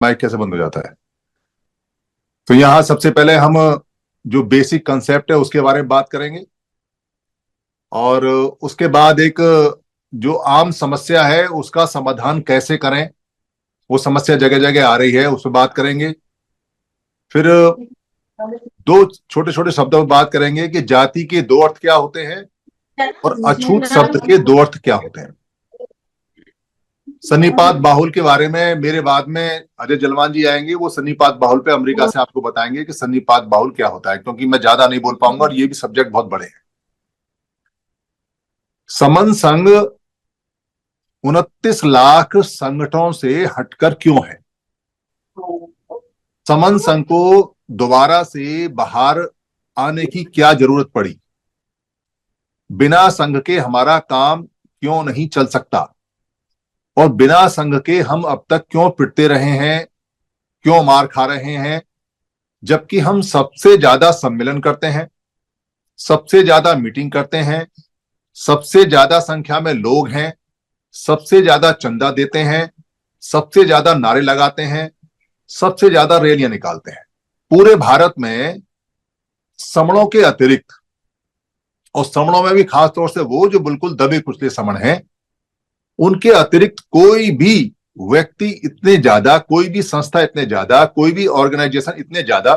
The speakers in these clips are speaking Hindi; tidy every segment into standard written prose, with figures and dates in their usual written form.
माइक कैसे बंद हो जाता है? तो यहाँ सबसे पहले हम जो बेसिक कंसेप्ट है उसके बारे में बात करेंगे, और उसके बाद एक जो आम समस्या है उसका समाधान कैसे करें, वो समस्या जगह जगह आ रही है, उस पर बात करेंगे। फिर दो छोटे छोटे शब्दों में बात करेंगे कि जाति के दो अर्थ क्या होते हैं और अछूत शब्द के दो अर्थ क्या होते हैं। सन्निपात बाहुल के बारे में मेरे बाद में अजय जलवान जी आएंगे, वो सन्निपात बाहुल पे अमेरिका से आपको बताएंगे कि सन्निपात बाहुल क्या होता है, क्योंकि मैं ज्यादा नहीं बोल पाऊंगा और ये भी सब्जेक्ट बहुत बड़े हैं। समन संघ 29 लाख संगठनों से हटकर क्यों है? समन संघ को दोबारा से बाहर आने की क्या जरूरत पड़ी? बिना संघ के हमारा काम क्यों नहीं चल सकता? और बिना संघ के हम अब तक क्यों पिटते रहे हैं, क्यों मार खा रहे हैं, जबकि हम सबसे ज्यादा सम्मेलन करते हैं, सबसे ज्यादा मीटिंग करते हैं, सबसे ज्यादा संख्या में लोग हैं, सबसे ज्यादा चंदा देते हैं, सबसे ज्यादा नारे लगाते हैं, सबसे ज्यादा रैलियां निकालते हैं। पूरे भारत में समणों के अतिरिक्त, और समणों में भी खास तौर से वो जो बिल्कुल दबे कुचले समण हैं, उनके अतिरिक्त कोई भी व्यक्ति इतने ज्यादा, कोई भी संस्था इतने ज्यादा, कोई भी ऑर्गेनाइजेशन इतने ज्यादा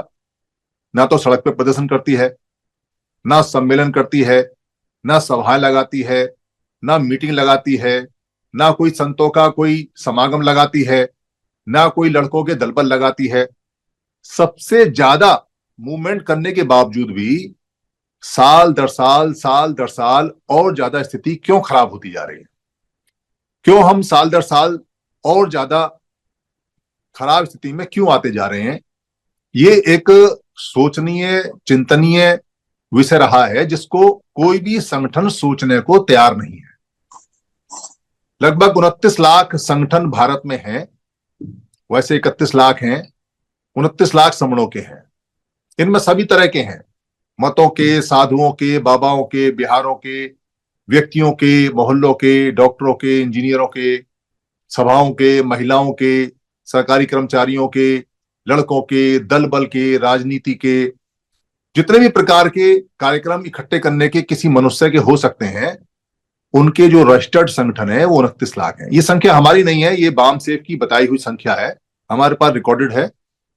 ना तो सड़क पर प्रदर्शन करती है, ना सम्मेलन करती है, ना सभाएं लगाती है, ना मीटिंग लगाती है, ना कोई संतों का कोई समागम लगाती है, ना कोई लड़कों के दलबल लगाती है। सबसे ज्यादा मूवमेंट करने के बावजूद भी साल दर साल और ज्यादा स्थिति क्यों खराब होती जा रही है? क्यों हम साल दर साल और ज्यादा खराब स्थिति में क्यों आते जा रहे हैं? ये एक सोचनीय, चिंतनीय विषय रहा है जिसको कोई भी संगठन सोचने को तैयार नहीं है। लगभग 29 लाख संगठन भारत में हैं, वैसे 31 लाख हैं, 29 लाख समणों के हैं। इनमें सभी तरह के हैं, मतों के, साधुओं के, बाबाओं के, बिहारों के, व्यक्तियों के, मोहल्लों के, डॉक्टरों के, इंजीनियरों के, सभाओं के, महिलाओं के, सरकारी कर्मचारियों के, लड़कों के, दल बल के, राजनीति के, जितने भी प्रकार के कार्यक्रम इकट्ठे करने के किसी मनुष्य के हो सकते हैं, उनके जो रजिस्टर्ड संगठन है वो 29 लाख है। ये संख्या हमारी नहीं है, ये बामसेफ की बताई हुई संख्या है, हमारे पास रिकॉर्डेड है।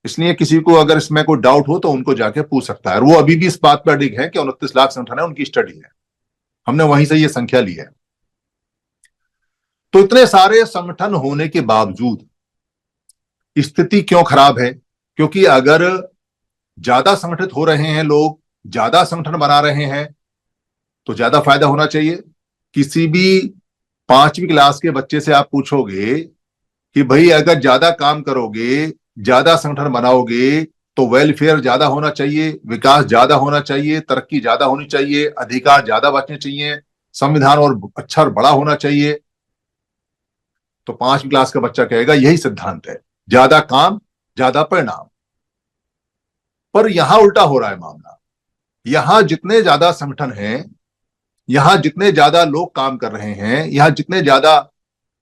इसलिए किसी को अगर इसमें कोई डाउट हो तो उनको जाके पूछ सकता है, और वो अभी भी इस बात पर अडिग है कि 29 लाख संगठन है, उनकी स्टडी है, हमने वहीं से ये संख्या ली है। तो इतने सारे संगठन होने के बावजूद स्थिति क्यों खराब है? क्योंकि अगर ज्यादा संगठित हो रहे हैं लोग, ज्यादा संगठन बना रहे हैं, तो ज्यादा फायदा होना चाहिए। किसी भी 5वीं क्लास के बच्चे से आप पूछोगे कि भाई अगर ज्यादा काम करोगे, ज्यादा संगठन बनाओगे, तो वेलफेयर ज्यादा होना चाहिए, विकास ज्यादा होना चाहिए, तरक्की ज्यादा होनी चाहिए, अधिकार ज्यादा बचने चाहिए, संविधान और अच्छा और बड़ा होना चाहिए। तो 5वीं क्लास का बच्चा कहेगा यही सिद्धांत है, ज्यादा काम ज्यादा परिणाम। पर यहां उल्टा हो रहा है मामला। यहां जितने ज्यादा संगठन हैं, यहां जितने ज्यादा लोग काम कर रहे हैं, यहां जितने ज्यादा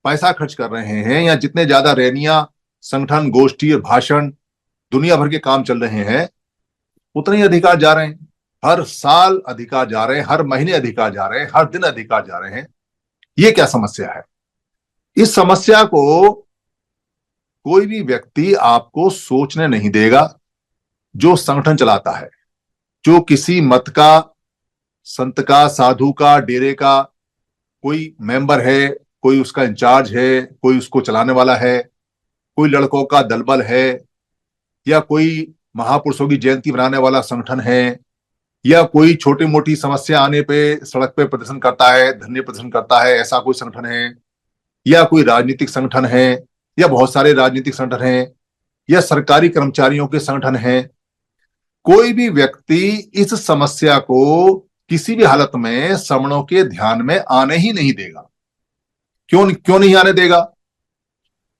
पैसा खर्च कर रहे हैं, या जितने ज्यादा रैलियां, संगठन, गोष्ठी और भाषण, दुनिया भर के काम चल रहे हैं, उतने ही अधिकार जा रहे हैं। हर साल अधिकार जा रहे हैं, हर महीने अधिकार जा रहे हैं, हर दिन अधिकार जा रहे हैं। ये क्या समस्या है? इस समस्या को कोई भी व्यक्ति आपको सोचने नहीं देगा जो संगठन चलाता है, जो किसी मत का, संत का, साधु का, डेरे का कोई मेंबर है, कोई उसका इंचार्ज है, कोई उसको चलाने वाला है, कोई लड़कों का दलबल है, या कोई महापुरुषों की जयंती बनाने वाला संगठन है, या कोई छोटी मोटी समस्या आने पे सड़क पे प्रदर्शन करता है, धरने प्रदर्शन करता है, ऐसा कोई संगठन है, या कोई राजनीतिक संगठन है, या बहुत सारे राजनीतिक संगठन हैं, या सरकारी कर्मचारियों के संगठन हैं। कोई भी व्यक्ति इस समस्या को किसी भी हालत में समणों के ध्यान में आने ही नहीं देगा। क्यों क्यों नहीं आने देगा?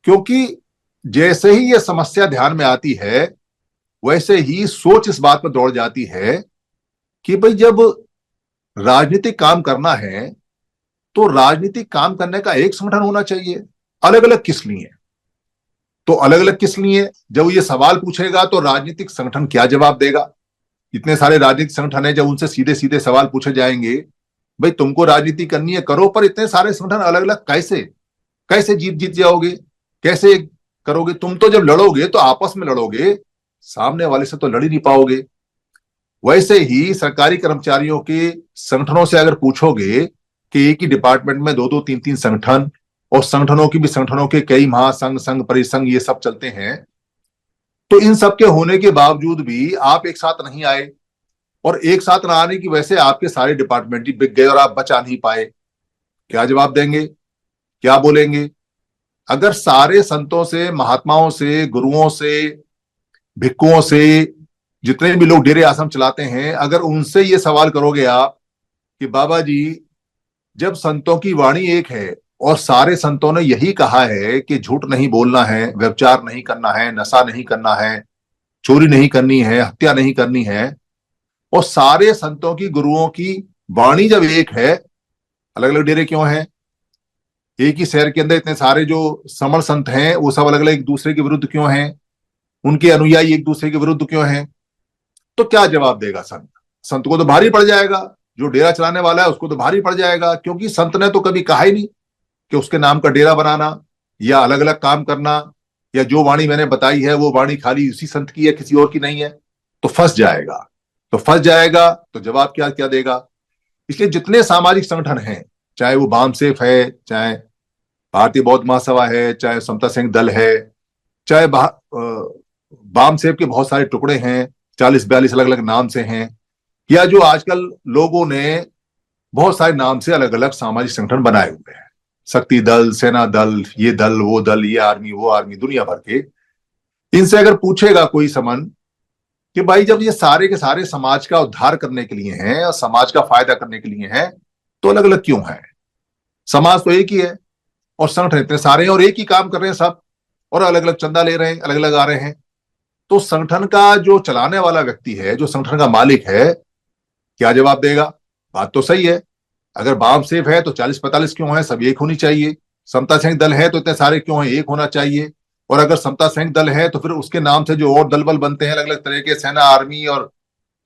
क्योंकि जैसे ही यह समस्या ध्यान में आती है, वैसे ही सोच इस बात पर दौड़ जाती है कि भाई जब राजनीतिक काम करना है तो राजनीतिक काम करने का एक संगठन होना चाहिए, अलग अलग किस लिए? तो अलग अलग किस लिए? जब ये सवाल पूछेगा तो राजनीतिक संगठन क्या जवाब देगा? इतने सारे राजनीतिक संगठन है, जब उनसे सीधे सीधे सवाल पूछे जाएंगे, भाई तुमको राजनीति करनी है करो, पर इतने सारे संगठन अलग अलग कैसे कैसे जीत जीत जाओगे, कैसे करोगे? तुम तो जब लड़ोगे तो आपस में लड़ोगे, सामने वाले से तो लड़ ही नहीं पाओगे। वैसे ही सरकारी कर्मचारियों के संगठनों से अगर पूछोगे कि एक ही डिपार्टमेंट में दो दो तीन तीन संगठन, और संगठनों की भी संगठनों के कई महासंघ, संघ परिसंघ ये सब चलते हैं, तो इन सब के होने के बावजूद भी आप एक साथ नहीं आए, और एक साथ ना आने की वजह से आपके सारे डिपार्टमेंट ही बिक गए और आप बचा नहीं पाए। क्या जवाब देंगे? क्या बोलेंगे? अगर सारे संतों से, महात्माओं से, गुरुओं से, भिक्खुओं से, जितने भी लोग डेरे आश्रम चलाते हैं, अगर उनसे ये सवाल करोगे आप कि बाबा जी, जब संतों की वाणी एक है और सारे संतों ने यही कहा है कि झूठ नहीं बोलना है, व्यभिचार नहीं करना है, नशा नहीं करना है, चोरी नहीं करनी है, हत्या नहीं करनी है, और सारे संतों की, गुरुओं की वाणी जब एक है, अलग अलग डेरे क्यों हैं? एक ही शहर के अंदर इतने सारे जो समण संत हैं, वो सब अलग अलग एक दूसरे के विरुद्ध क्यों हैं? उनके अनुयायी एक दूसरे के विरुद्ध क्यों हैं? तो क्या जवाब देगा संत? संत को तो भारी पड़ जाएगा, जो डेरा चलाने वाला है उसको तो भारी पड़ जाएगा, क्योंकि संत ने तो कभी कहा ही नहीं कि उसके नाम का डेरा बनाना या अलग अलग काम करना, या जो वाणी मैंने बताई है वो वाणी खाली उसी संत की है, किसी और की नहीं है। तो फंस जाएगा। तो फंस जाएगा तो जवाब क्या क्या देगा? इसलिए जितने सामाजिक संगठन हैं, चाहे वो बामसेफ है, चाहे भारतीय बौद्ध महासभा है, चाहे समता संघ दल है, चाहे बामसेफ के बहुत सारे टुकड़े हैं, 40-42 अलग अलग नाम से हैं, या जो आजकल लोगों ने बहुत सारे नाम से अलग अलग सामाजिक संगठन बनाए हुए हैं, शक्ति दल, सेना दल, ये दल, वो दल, ये आर्मी, वो आर्मी, दुनिया भर के। इनसे अगर पूछेगा कोई समन कि भाई जब ये सारे के सारे समाज का उद्धार करने के लिए हैं और समाज का फायदा करने के लिए हैं, तो अलग अलग क्यों है? समाज तो एक ही है और संगठन इतने सारे हैं और एक ही काम कर रहे हैं सब, और अलग अलग चंदा ले रहे हैं, अलग अलग आ रहे हैं। तो संगठन का जो चलाने वाला व्यक्ति है, जो संगठन का मालिक है, क्या जवाब देगा? बात तो सही है, अगर बाम सेफ है तो 40-45 क्यों है? सब एक होनी चाहिए। समता संघ दल है तो इतने सारे क्यों है? एक होना चाहिए। और अगर समता संघ दल है तो फिर उसके नाम से जो और दल बल बनते हैं अलग अलग तरह के, सेना, आर्मी और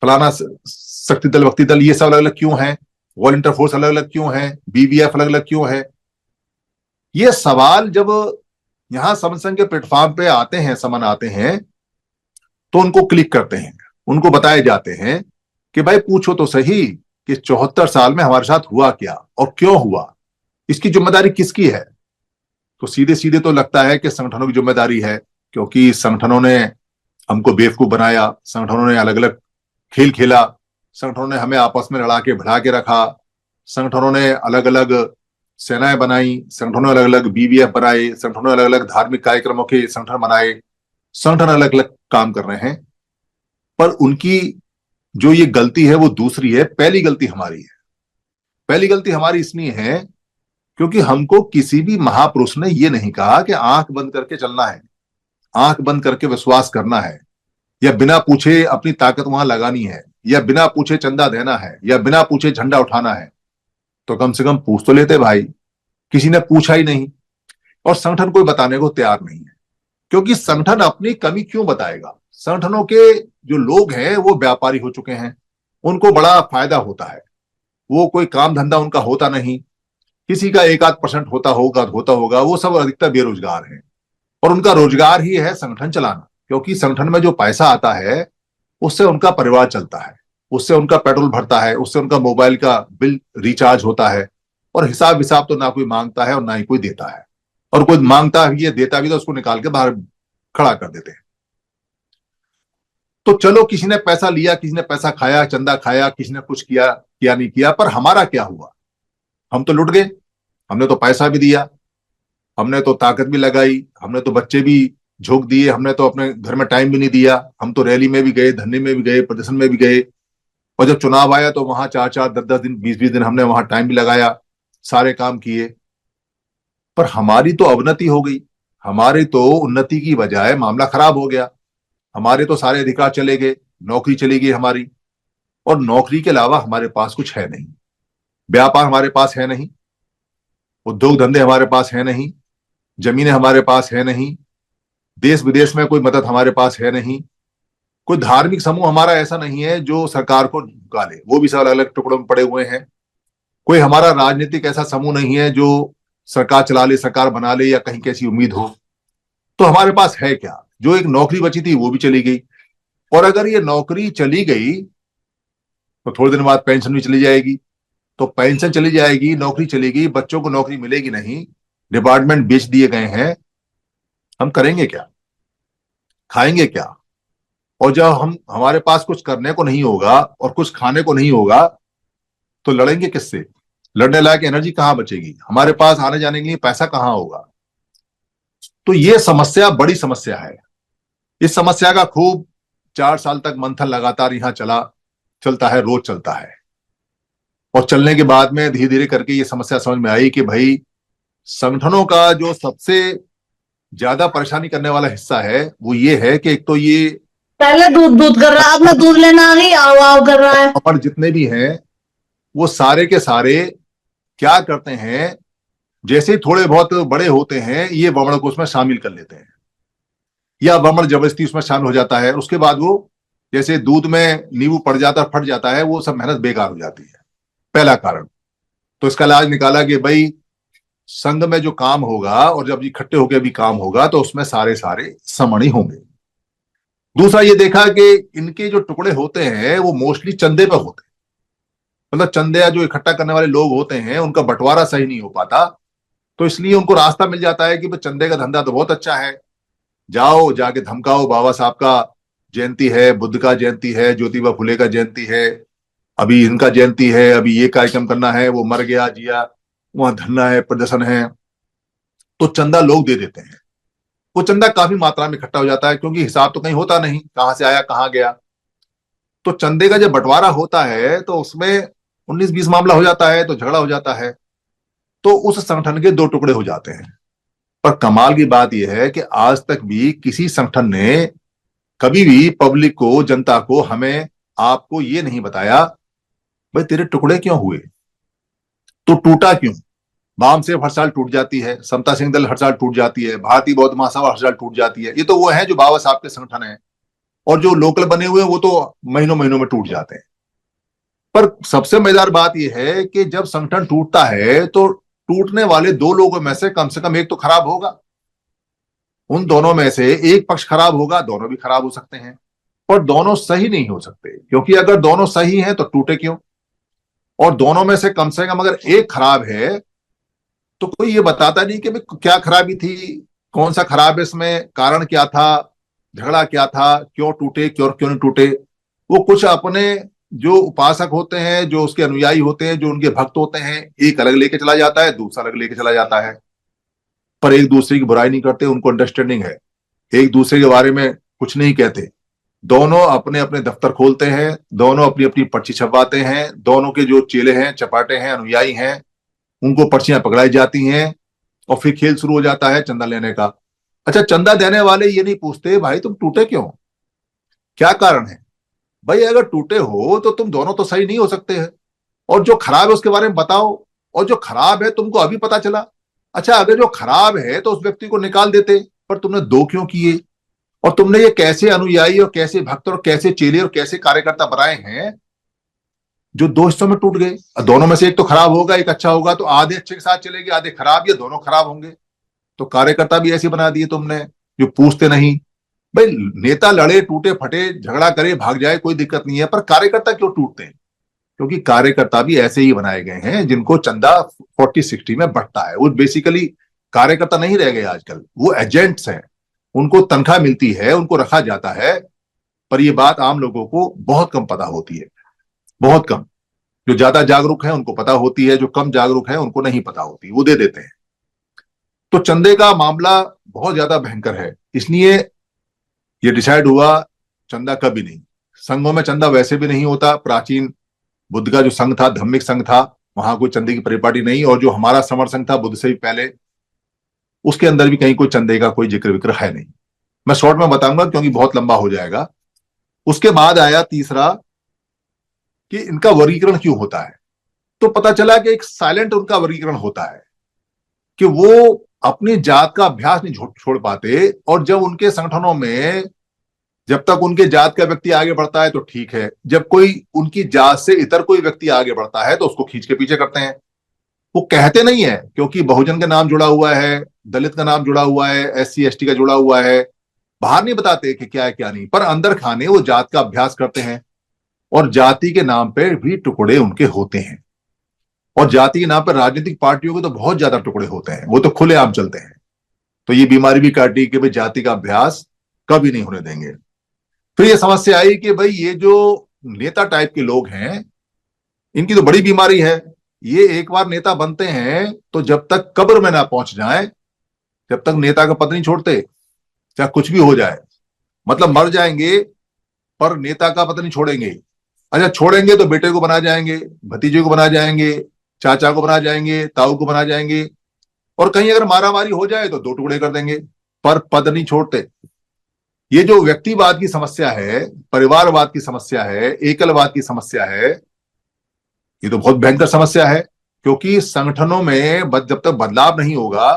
फलाना शक्ति दल, वक्ति दल, ये सब अलग अलग क्यों है? वॉलंटियर फोर्स अलग अलग क्यों है? बीबीएफ अलग अलग क्यों है? ये सवाल जब यहां समसंघ के प्लेटफॉर्म पे आते हैं, समन आते हैं, तो उनको क्लिक करते हैं, उनको बताए जाते हैं कि भाई पूछो तो सही कि 74 साल में हमारे साथ हुआ क्या और क्यों हुआ, इसकी जिम्मेदारी किसकी है? तो सीधे सीधे तो लगता है कि संगठनों की जिम्मेदारी है, क्योंकि संगठनों ने हमको बेवकूफ बनाया, संगठनों ने अलग अलग खेल खेला, संगठनों ने हमें आपस में लड़ा के भिड़ा के रखा, संगठनों ने अलग अलग सेनाएं बनाई, संगठनों ने अलग अलग बीबीएफ बनाए, संगठनों ने अलग अलग धार्मिक कार्यक्रमों के संगठन बनाए, संगठन अलग अलग काम कर रहे हैं। पर उनकी जो ये गलती है वो दूसरी है, पहली गलती हमारी है। पहली गलती हमारी इसलिए है क्योंकि हमको किसी भी महापुरुष ने ये नहीं कहा कि आंख बंद करके चलना है, आंख बंद करके विश्वास करना है, या बिना पूछे अपनी ताकत वहां लगानी है, या बिना पूछे चंदा देना है, या बिना पूछे झंडा उठाना है। तो कम से कम पूछ तो लेते भाई। किसी ने पूछा ही नहीं, और संगठन कोई बताने को तैयार नहीं है, क्योंकि संगठन अपनी कमी क्यों बताएगा? संगठनों के जो लोग हैं वो व्यापारी हो चुके हैं, उनको बड़ा फायदा होता है, वो कोई काम धंधा उनका होता नहीं, किसी का 1-8% होता होगा, वो सब अधिकतर बेरोजगार हैं, और उनका रोजगार ही है संगठन चलाना, क्योंकि संगठन में जो पैसा आता है उससे उनका परिवार चलता है, उससे उनका पेट्रोल भरता है, उससे उनका मोबाइल का बिल रिचार्ज होता है, और हिसाब विसाब तो ना कोई मांगता है और ना ही कोई देता है, और कोई मांगता भी है, देता भी तो उसको निकाल के बाहर खड़ा कर देते हैं। तो चलो, किसी ने पैसा लिया, किसी ने पैसा खाया, चंदा खाया, किसी ने कुछ किया, किया नहीं किया, पर हमारा क्या हुआ? हम तो लुट गए। हमने तो पैसा भी दिया, हमने तो ताकत भी लगाई, हमने तो बच्चे भी झोंक दिए, हमने तो अपने घर में टाइम भी नहीं दिया, हम तो रैली में भी गए, धरने में भी गए, प्रदर्शन में भी गए, और जब चुनाव आया तो वहां 4-4, 10-10 दिन, 20-20 दिन हमने वहां टाइम भी लगाया, सारे काम किए। पर हमारी तो अवनति हो गई, हमारी तो उन्नति की बजाय मामला खराब हो गया। हमारे तो सारे अधिकार चले गए, नौकरी चली गई हमारी, और नौकरी के अलावा हमारे पास कुछ है नहीं, व्यापार हमारे पास है नहीं, उद्योग धंधे हमारे पास है नहीं, जमीनें हमारे पास है नहीं, देश विदेश में कोई मदद हमारे पास है नहीं, कोई धार्मिक समूह हमारा ऐसा नहीं है जो सरकार को झुका ले, वो भी सब अलग अलग टुकड़ों में पड़े हुए हैं। कोई हमारा राजनीतिक ऐसा समूह नहीं है जो सरकार चला ले, सरकार बना ले, या कहीं कैसी उम्मीद हो। तो हमारे पास है क्या? जो एक नौकरी बची थी वो भी चली गई, और अगर ये नौकरी चली गई तो थोड़े दिन बाद पेंशन भी चली जाएगी। तो पेंशन चली जाएगी, नौकरी चली गई, बच्चों को नौकरी मिलेगी नहीं, डिपार्टमेंट बेच दिए गए हैं, हम करेंगे क्या? खाएंगे क्या? और जब हमारे पास कुछ करने को नहीं होगा और कुछ खाने को नहीं होगा तो लड़ेंगे किससे? लड़ने लायक एनर्जी कहां बचेगी? हमारे पास आने जाने के लिए पैसा कहां होगा? तो ये समस्या बड़ी समस्या है। इस समस्या का खूब 4 साल तक मंथन लगातार यहां चलता है, रोज चलता है। और चलने के बाद में धीरे धीरे करके ये समस्या समझ में आई कि भाई संगठनों का जो सबसे ज्यादा परेशानी करने वाला हिस्सा है वो ये है कि एक तो ये पहले दूध दूध कर रहा है, अब मैं दूध लेना आ गई, आओ आओ कर रहा है। और जितने भी हैं वो सारे के सारे क्या करते हैं, जैसे ही थोड़े बहुत बड़े होते हैं ये वमन को उसमें शामिल कर लेते हैं, या वमन जबरदस्ती उसमें शामिल हो जाता है। उसके बाद वो जैसे दूध में नींबू पड़ जाता है, फट जाता है, वो सब मेहनत बेकार हो जाती है। पहला कारण। तो इसका इलाज निकाला कि भाई संघ में जो काम होगा और जब इकट्ठे होकर भी काम होगा तो उसमें सारे सारे समण होंगे। दूसरा ये देखा कि इनके जो टुकड़े होते हैं वो मोस्टली चंदे पे होते हैं, मतलब चंदे जो इकट्ठा करने वाले लोग होते हैं उनका बंटवारा सही नहीं हो पाता। तो इसलिए उनको रास्ता मिल जाता है कि चंदे का धंधा तो बहुत अच्छा है, जाओ जाके धमकाओ, बाबा साहब का जयंती है, बुद्ध का जयंती है, ज्योतिबा फुले का जयंती है, अभी इनका जयंती है, अभी ये कार्यक्रम करना है, वो मर गया जिया, वहां धरना है, प्रदर्शन है, तो चंदा लोग दे देते हैं। वो चंदा काफी मात्रा में इकट्ठा हो जाता है क्योंकि हिसाब तो कहीं होता नहीं, कहां से आया कहां गया। तो चंदे का जब बंटवारा होता है तो उसमें 19-20 मामला हो जाता है, तो झगड़ा हो जाता है, तो उस संगठन के दो टुकड़े हो जाते हैं। पर कमाल की बात यह है कि आज तक भी किसी संगठन ने कभी भी पब्लिक को, जनता को, हमें, आपको ये नहीं बताया भाई तेरे टुकड़े क्यों हुए, तो टूटा क्यों। वाम सेव हर साल टूट जाती है, समता सिंह दल हर साल टूट जाती है, भारतीय बौद्ध महासभा हर साल टूट जाती है। ये तो वो है जो बाबा साहब के संगठन है, और जो लोकल बने हुए हैं वो तो महीनों महीनों में टूट जाते हैं। पर सबसे मजेदार बात यह है कि जब संगठन टूटता है तो टूटने वाले दो लोगों में से कम एक तो खराब होगा। उन दोनों में से एक पक्ष खराब होगा, दोनों भी खराब हो सकते हैं, और दोनों सही नहीं हो सकते, क्योंकि अगर दोनों सही हैं तो टूटे क्यों। और दोनों में से कम अगर एक खराब है तो कोई ये बताता नहीं कि क्या खराबी थी, कौन सा खराब है, इसमें कारण क्या था, झगड़ा क्या था, क्यों टूटे, क्यों क्यों नहीं टूटे। वो कुछ अपने जो उपासक होते हैं, जो उसके अनुयायी होते हैं, जो उनके भक्त होते हैं, एक अलग लेके चला जाता है, दूसरा अलग लेके चला जाता है, पर एक दूसरे की बुराई नहीं करते, उनको अंडरस्टैंडिंग है, एक दूसरे के बारे में कुछ नहीं कहते। दोनों अपने अपने दफ्तर खोलते हैं, दोनों अपनी अपनी पर्ची छपवाते हैं, दोनों के जो चेले हैं, चपाटे हैं, अनुयायी हैं, उनको पर्चियां पकड़ाई जाती हैं, और फिर खेल शुरू हो जाता है चंदा लेने का। अच्छा, चंदा देने वाले ये नहीं पूछते भाई तुम टूटे क्यों, क्या कारण है। भाई अगर टूटे हो तो तुम दोनों तो सही नहीं हो सकते हैं, और जो खराब है उसके बारे में बताओ, और जो खराब है तुमको अभी पता चला। अच्छा, अगर जो खराब है तो उस व्यक्ति को निकाल देते, पर तुमने दो क्यों किए। और तुमने ये कैसे अनुयायी और कैसे भक्त और कैसे चेले और कैसे कार्यकर्ता बनाए हैं जो दो हिस्सों में टूट गए। दोनों में से एक तो खराब होगा, एक अच्छा होगा, तो आधे अच्छे के साथ चलेंगे, आधे खराब, या दोनों खराब होंगे। तो कार्यकर्ता भी ऐसे बना दिए तुमने जो पूछते नहीं। भाई नेता लड़े, टूटे फटे, झगड़ा करे, भाग जाए, कोई दिक्कत नहीं है, पर कार्यकर्ता क्यों टूटते हैं? क्योंकि कार्यकर्ता भी ऐसे ही बनाए गए हैं जिनको चंदा 40-60 में बढ़ता है। वो बेसिकली कार्यकर्ता नहीं रह गए आजकल, वो एजेंट्स हैं, उनको तनख्वाह मिलती है, उनको रखा जाता है। पर ये बात आम लोगों को बहुत कम पता होती है, बहुत कम। जो ज्यादा जागरूक है उनको पता होती है, जो कम जागरूक है उनको नहीं पता होती, वो दे देते हैं। तो चंदे का मामला बहुत ज्यादा भयंकर है, इसलिए ये डिसाइड हुआ चंदा कभी नहीं। संघों में चंदा वैसे भी नहीं होता। प्राचीन बुद्ध का जो संघ था, धम्मिक संघ था, वहां कोई चंदे की परिपाटी नहीं। और जो हमारा समर संघ था बुद्ध से भी पहले, उसके अंदर भी कहीं कोई चंदे का कोई जिक्र विक्र है नहीं। मैं शॉर्ट में बताऊंगा क्योंकि बहुत लंबा हो जाएगा। उसके बाद आया तीसरा कि इनका वर्गीकरण क्यों होता है। तो पता चला कि एक साइलेंट उनका वर्गीकरण होता है कि वो अपनी जात का अभ्यास नहीं छोड़ पाते, और जब उनके संगठनों में जब तक उनके जात का व्यक्ति आगे बढ़ता है तो ठीक है, जब कोई उनकी जात से इतर कोई व्यक्ति आगे बढ़ता है तो उसको खींच के पीछे करते हैं। वो कहते नहीं है, क्योंकि बहुजन का नाम जुड़ा हुआ है, दलित का नाम जुड़ा हुआ है, SC ST का जुड़ा हुआ है, बाहर नहीं बताते कि क्या है क्या नहीं, पर अंदर खाने वो जात का अभ्यास करते हैं। और जाति के नाम पे भी टुकड़े उनके होते हैं, और जाति के नाम पर राजनीतिक पार्टियों के तो बहुत ज्यादा टुकड़े होते हैं, वो तो खुलेआम चलते हैं। तो ये बीमारी भी काटी कि भाई जाति का अभ्यास कभी नहीं होने देंगे। फिर ये समस्या आई कि भाई ये जो नेता टाइप के लोग हैं, इनकी तो बड़ी बीमारी है। ये एक बार नेता बनते हैं तो जब तक कब्र में ना पहुंच जाए, जब तक नेता का पद नहीं छोड़ते, चाहे कुछ भी हो जाए, मतलब मर जाएंगे पर नेता का पद नहीं छोड़ेंगे। अच्छा, छोड़ेंगे तो बेटे को बना जाएंगे, भतीजे को बना जाएंगे, चाचा को बना जाएंगे, ताऊ को बना जाएंगे, और कहीं अगर मारामारी हो जाए तो 2 टुकड़े कर देंगे, पर पद नहीं छोड़ते। ये जो व्यक्तिवाद की समस्या है, परिवारवाद की समस्या है, एकलवाद की समस्या है, ये तो बहुत भयंकर समस्या है। क्योंकि संगठनों में जब तक बदलाव नहीं होगा,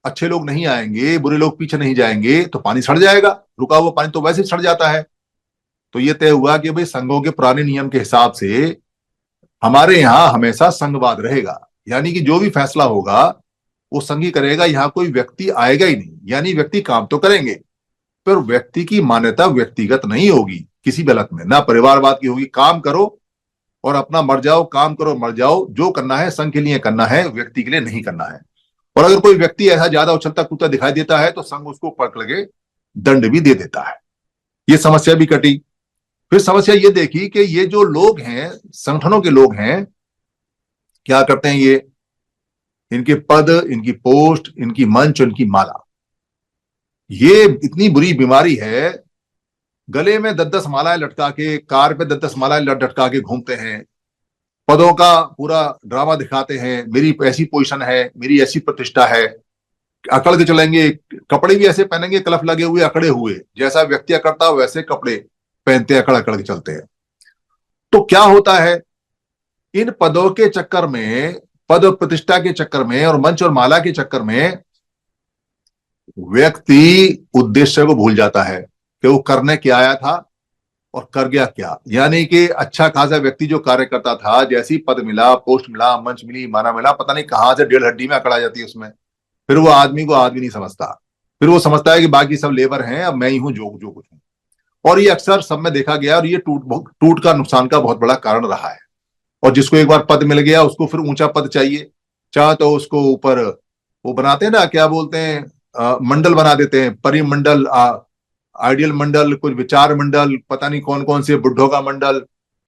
अच्छे लोग नहीं आएंगे, बुरे लोग पीछे नहीं जाएंगे, तो पानी सड़ जाएगा। रुका हुआ पानी तो वैसे ही सड़ जाता है। तो ये तय हुआ कि भाई संघों के पुराने नियम के हिसाब से हमारे यहाँ हमेशा संघवाद रहेगा, यानी कि जो भी फैसला होगा वो संघ ही करेगा, यहाँ कोई व्यक्ति आएगा ही नहीं। यानी व्यक्ति काम तो करेंगे, पर व्यक्ति की मान्यता व्यक्तिगत नहीं होगी किसी भी हालत में, ना परिवारवाद की होगी। काम करो और अपना मर जाओ, काम करो मर जाओ, जो करना है संघ के लिए करना है, व्यक्ति के लिए नहीं करना है। और अगर कोई व्यक्ति ऐसा ज्यादा उछलता कूदता दिखाई देता है तो संघ उसको पकड़ के दंड भी दे देता है। ये समस्या भी कटी। फिर समस्या ये देखी कि ये जो लोग हैं, संगठनों के लोग हैं, क्या करते हैं ये, इनके पद, इनकी पोस्ट, इनकी मंच, इनकी माला, ये इतनी बुरी बीमारी है। गले में 10-10 मालाएं लटका के, कार पे 10-10 मालाएं लटका के घूमते हैं, पदों का पूरा ड्रामा दिखाते हैं, मेरी ऐसी पोजीशन है, मेरी ऐसी प्रतिष्ठा है, अकड़ के चलेंगे, कपड़े भी ऐसे पहनेंगे क्लफ लगे हुए, अकड़े हुए, जैसा व्यक्ति अकड़ता है वैसे कपड़े पहनते, अकड़ अकड़ के चलते हैं। तो क्या होता है, इन पदों के चक्कर में, पद और प्रतिष्ठा के चक्कर में, और मंच और माला के चक्कर में व्यक्ति उद्देश्य को भूल जाता है कि वो करने क्या आया था और कर गया क्या। यानी कि अच्छा खासा व्यक्ति जो कार्य करता था, जैसी पद मिला, पोस्ट मिला, मंच मिली, माना मिला, पता नहीं कहां से 1.5 हड्डी में अकड़ा जाती है उसमें। फिर वो आदमी को आदमी नहीं समझता, फिर वो समझता है कि बाकी सब लेबर हैं, अब मैं ही हूं जो कुछ हूं। और ये अक्सर सब में देखा गया, और ये टूट का नुकसान का बहुत बड़ा कारण रहा है। और जिसको एक बार पद मिल गया उसको फिर ऊंचा पद चाहिए, चाहे तो उसको ऊपर वो बनाते हैं ना, क्या बोलते हैं, मंडल बना देते हैं, परिमंडल, आइडियल मंडल, कुछ विचार मंडल, पता नहीं कौन कौन से, बुड्ढों का मंडल,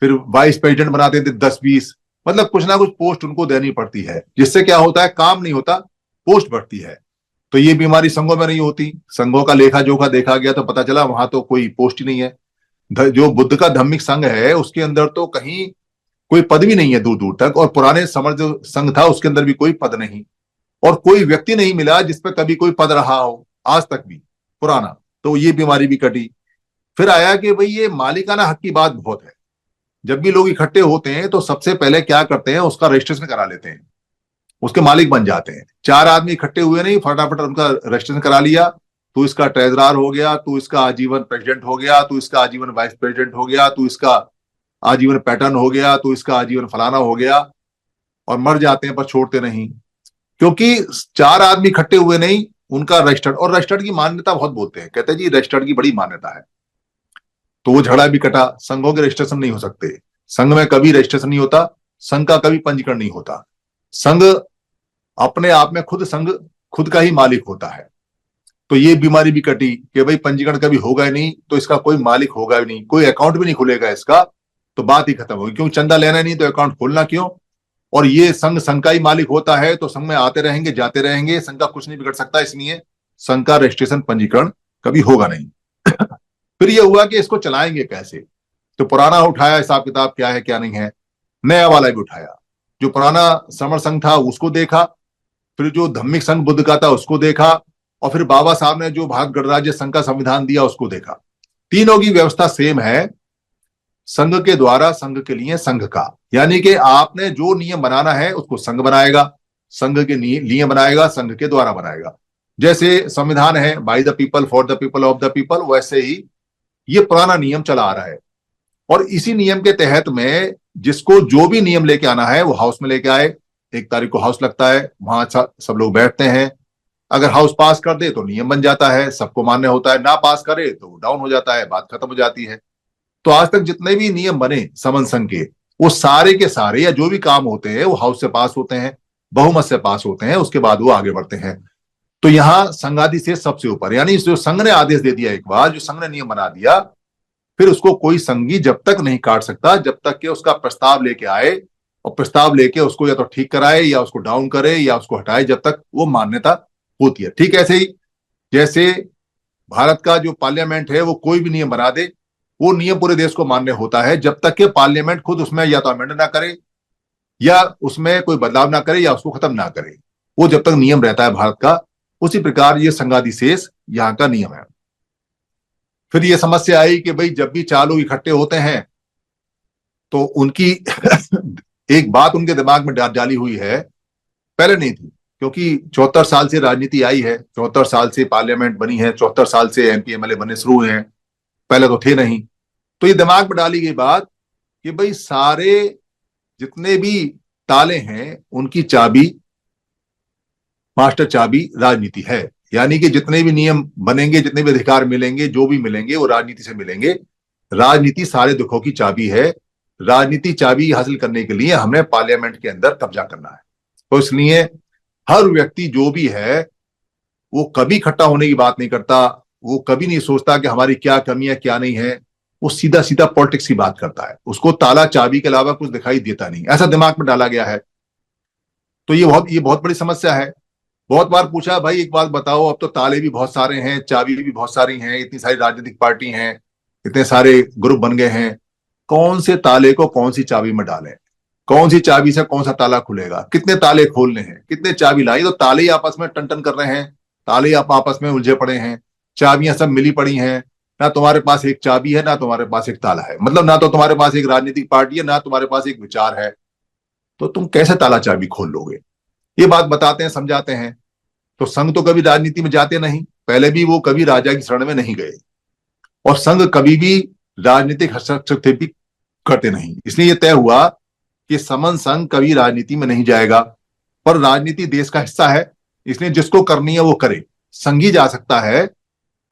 फिर वाइस प्रेसिडेंट बनाते थे 10-20, मतलब कुछ ना कुछ पोस्ट उनको देनी पड़ती है, जिससे क्या होता है, काम नहीं होता, पोस्ट बढ़ती है। तो ये बीमारी संघों में नहीं होती। संघों का लेखा जोखा देखा गया तो पता चला वहां तो कोई पोस्ट ही नहीं है। जो बुद्ध का धम्मिक संघ है उसके अंदर तो कहीं कोई पद भी नहीं है दूर दूर तक, और पुराने समर जो संघ था उसके अंदर भी कोई पद नहीं, और कोई व्यक्ति नहीं मिला जिसपे कभी कोई पद रहा हो आज तक भी पुराना। तो ये बीमारी भी कटी। फिर आया कि भाई ये मालिकाना हक की बात बहुत है। जब भी लोग इकट्ठे होते हैं तो सबसे पहले क्या करते हैं, उसका रजिस्ट्रेशन करा लेते हैं, उसके मालिक बन जाते हैं। 4 आदमी इकट्ठे हुए नहीं, फटाफट उनका रजिस्ट्रेशन करा लिया, तू इसका ट्रेजरार हो गया, तू इसका आजीवन प्रेसिडेंट हो गया, तू इसका आजीवन वाइस प्रेसिडेंट हो गया, तू इसका आजीवन पैटर्न हो गया, तू इसका आजीवन फलाना हो गया, और मर जाते हैं पर छोड़ते नहीं। क्योंकि 4 आदमी इकट्ठे हुए नहीं, उनका रजिस्टर्ड, और रजिस्टर्ड की मान्यता बहुत बोलते हैं, कहते हैं जी रजिस्टर्ड की बड़ी मान्यता है। तो वो झगड़ा भी कटा। संघों के रजिस्ट्रेशन नहीं हो सकते, संघ में कभी रजिस्ट्रेशन नहीं होता, संघ का कभी पंजीकरण नहीं होता। संघ अपने आप में संघ खुद का ही मालिक होता है। तो ये बीमारी भी कटी कि भाई पंजीकरण कभी होगा ही नहीं, तो इसका कोई मालिक होगा ही नहीं, कोई अकाउंट भी नहीं खुलेगा इसका, तो बात ही खत्म होगी। क्योंकि चंदा लेना नहीं तो अकाउंट खोलना क्यों। और ये संघ का ही मालिक होता है, तो संघ में आते रहेंगे जाते रहेंगे, संघ का कुछ नहीं बिगड़ सकता, इसलिए संघ का रजिस्ट्रेशन पंजीकरण कभी होगा नहीं। फिर ये हुआ कि इसको चलाएंगे कैसे। तो पुराना उठाया हिसाब किताब क्या है क्या नहीं है, नया वाला भी उठाया। जो पुराना समर संघ था उसको देखा, फिर जो धम्मिक संघ बुद्ध का था उसको देखा, और फिर बाबा साहब ने जो भारत गणराज्य संघ का संविधान दिया उसको देखा। तीनों की व्यवस्था सेम है, संघ के द्वारा संघ के लिए संघ का, यानी कि आपने जो नियम बनाना है उसको संघ बनाएगा, संघ के लिए बनाएगा, संघ के द्वारा बनाएगा। जैसे संविधान है by the people for the people of the people, वैसे ही ये पुराना नियम चला आ रहा है। और इसी नियम के तहत में जिसको जो भी नियम लेके आना है वो हाउस में लेके आए। 1 तारीख को हाउस लगता है, वहां सब लोग बैठते हैं। अगर हाउस पास कर दे तो नियम बन जाता है, सबको मान्य होता है, ना पास करे तो डाउन हो जाता है, बात खत्म हो जाती है। तो आज तक जितने भी नियम बने समन संघ के, वो सारे के सारे या जो भी काम होते हैं वो हाउस से पास होते हैं, बहुमत से पास होते हैं, उसके बाद वो आगे बढ़ते हैं। तो यहाँ संघाधिश से सबसे ऊपर, यानी जो संघ ने आदेश दे दिया, एक बार जो संघ ने नियम बना दिया, फिर उसको कोई संघी जब तक नहीं काट सकता जब तक कि उसका प्रस्ताव लेके आए, और प्रस्ताव लेके उसको या तो ठीक कराए या उसको डाउन करे या उसको हटाए, जब तक वो मान्यता होती है। ठीक ऐसे ही जैसे भारत का जो पार्लियामेंट है वो कोई भी नियम बना दे, वो नियम पूरे देश को मान्य होता है जब तक कि पार्लियामेंट खुद उसमें या तो अमेंड ना करे या उसमें कोई बदलाव ना करे या उसको खत्म ना करे। वो जब तक नियम रहता है भारत का, उसी प्रकार ये संघाधिशेष यहाँ का नियम है। फिर ये समस्या आई कि भाई जब भी 4 लोग इकट्ठे होते हैं तो उनकी एक बात उनके दिमाग में डाली हुई है, पहले नहीं थी, क्योंकि 74 साल से राजनीति आई है, 74 साल से पार्लियामेंट बनी है, 74 साल से एमपी एमएलए बनने शुरू हुए हैं, पहले तो थे नहीं। तो ये दिमाग में डाली गई बात कि भाई सारे जितने भी ताले हैं उनकी चाबी, मास्टर चाबी राजनीति है। यानी कि जितने भी नियम बनेंगे, जितने भी अधिकार मिलेंगे, जो भी मिलेंगे वो राजनीति से मिलेंगे। राजनीति सारे दुखों की चाबी है। राजनीति चाबी हासिल करने के लिए हमने पार्लियामेंट के अंदर कब्जा करना है। तो इसलिए हर व्यक्ति जो भी है वो कभी इकट्ठा होने की बात नहीं करता, वो कभी नहीं सोचता कि हमारी क्या कमी है क्या नहीं है, वो सीधा सीधा पॉलिटिक्स की बात करता है। उसको ताला चाबी के अलावा कुछ दिखाई देता नहीं, ऐसा दिमाग में डाला गया है। तो ये बहुत बड़ी समस्या है। बहुत बार पूछा, भाई एक बात बताओ, अब तो ताले भी बहुत सारे हैं, चाबी भी बहुत सारी हैं, इतनी सारी राजनीतिक पार्टी हैं, इतने सारे ग्रुप बन गए हैं, कौन से ताले को कौन सी चाबी में डालें, कौन सी चाबी से कौन सा ताला खुलेगा, कितने ताले खोलने हैं, कितने चाबी लाई? तो ताले ही आपस में टन टन कर रहे हैं, ताले आप आपस में उलझे पड़े हैं, चाबियां सब मिली पड़ी हैं। ना तुम्हारे पास एक चाबी है ना तुम्हारे पास एक ताला है, मतलब ना तो तुम्हारे पास एक राजनीतिक पार्टी है ना तुम्हारे पास एक विचार है, तो तुम कैसे ताला चाबी खोल लोगे? ये बात बताते हैं, समझाते हैं। तो संघ तो कभी राजनीति में जाते नहीं, पहले भी वो कभी राजा की शरण में नहीं गए, और संघ कभी भी राजनीतिक हस्तक्षेप भी करते नहीं। इसलिए यह तय हुआ कि समन संघ कभी राजनीति में नहीं जाएगा। पर राजनीति देश का हिस्सा है, इसलिए जिसको करनी है वो करे। संघ ही जा सकता है,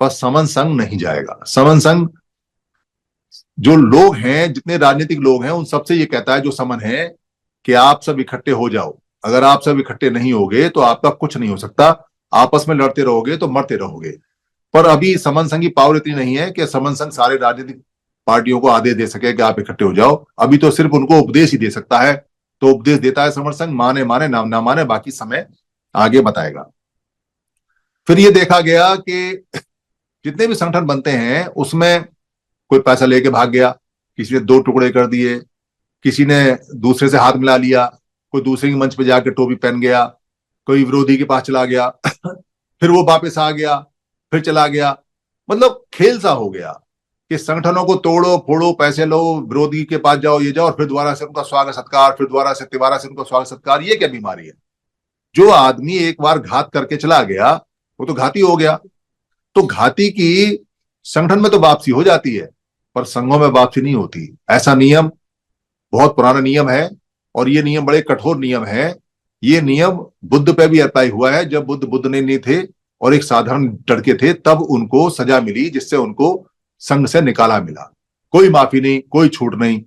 पर समन संघ नहीं जाएगा। समन संघ जो लोग हैं, जितने राजनीतिक लोग हैं, उन सबसे ये कहता है जो समन है कि आप सब इकट्ठे हो जाओ। अगर आप सब इकट्ठे नहीं होगे तो आपका कुछ नहीं हो सकता, आपस में लड़ते रहोगे तो मरते रहोगे। पर अभी समन संघ की पावर इतनी नहीं है कि समन संघ सारे राजनीतिक पार्टियों को आदेश दे सके कि आप इकट्ठे हो जाओ। अभी तो सिर्फ उनको उपदेश ही दे सकता है। तो उपदेश देता है समन संघ, माने माने ना माने बाकी समय आगे बताएगा। फिर ये देखा गया कि जितने भी संगठन बनते हैं उसमें कोई पैसा लेके भाग गया, किसी ने 2 टुकड़े कर दिए, किसी ने दूसरे से हाथ मिला लिया, कोई दूसरे के मंच पे जाकर टोपी पहन गया, कोई विरोधी के पास चला गया फिर वो वापस आ गया, फिर चला गया। मतलब खेल सा हो गया कि संगठनों को तोड़ो फोड़ो, पैसे लो, विरोधी के पास जाओ, ये जाओ, और फिर दोबारा से उनका स्वागत सत्कार, फिर दोबारा से उनका स्वागत सत्कार। ये क्या बीमारी है? जो आदमी एक बार घात करके चला गया वो तो घाती हो गया। तो घाती की संगठन में तो वापसी हो जाती है, पर संघों में वापसी नहीं होती। ऐसा नियम बहुत पुराना नियम है, और ये नियम बड़े कठोर नियम है। ये नियम बुद्ध पे भी अप्लाई हुआ है। जब बुद्ध नहीं थे और एक साधारण लड़के थे, तब उनको सजा मिली, जिससे उनको संघ से निकाला मिला। कोई माफी नहीं, कोई छूट नहीं।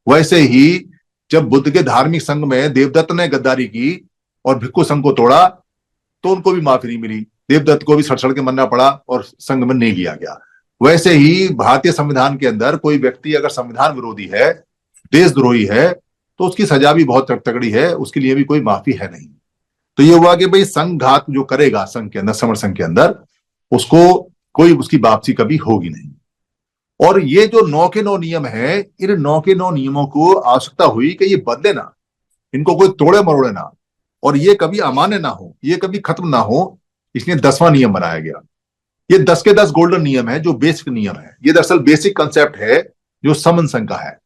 वैसे ही जब बुद्ध के धार्मिक संघ में देवदत्त ने गद्दारी की और भिक्खु संघ को तोड़ा, तो उनको भी माफी नहीं मिली, देवदत्त को भी सड़ के मरना पड़ा और संघ में नहीं लिया गया। वैसे ही भारतीय संविधान के अंदर कोई व्यक्ति अगर संविधान विरोधी है, देशद्रोही है, तो उसकी सजा भी बहुत तगड़ी है, उसके लिए भी कोई माफी है नहीं। तो ये हुआ कि भाई संघात जो करेगा संघ के अंदर, समर संघ के अंदर, उसको कोई उसकी वापसी कभी होगी नहीं। और ये जो 9 के 9 नियम है, इन 9 के 9 नियमों को आवश्यकता हुई कि ये बदले ना, इनको कोई तोड़े मरोड़े ना, और ये कभी अमान्य ना हो, ये कभी खत्म ना हो। इसलिए 10वां नियम बनाया गया। ये 10 के 10 गोल्डन नियम है, जो बेसिक नियम है। ये दरअसल बेसिक कंसेप्ट है जो समन संघ का है।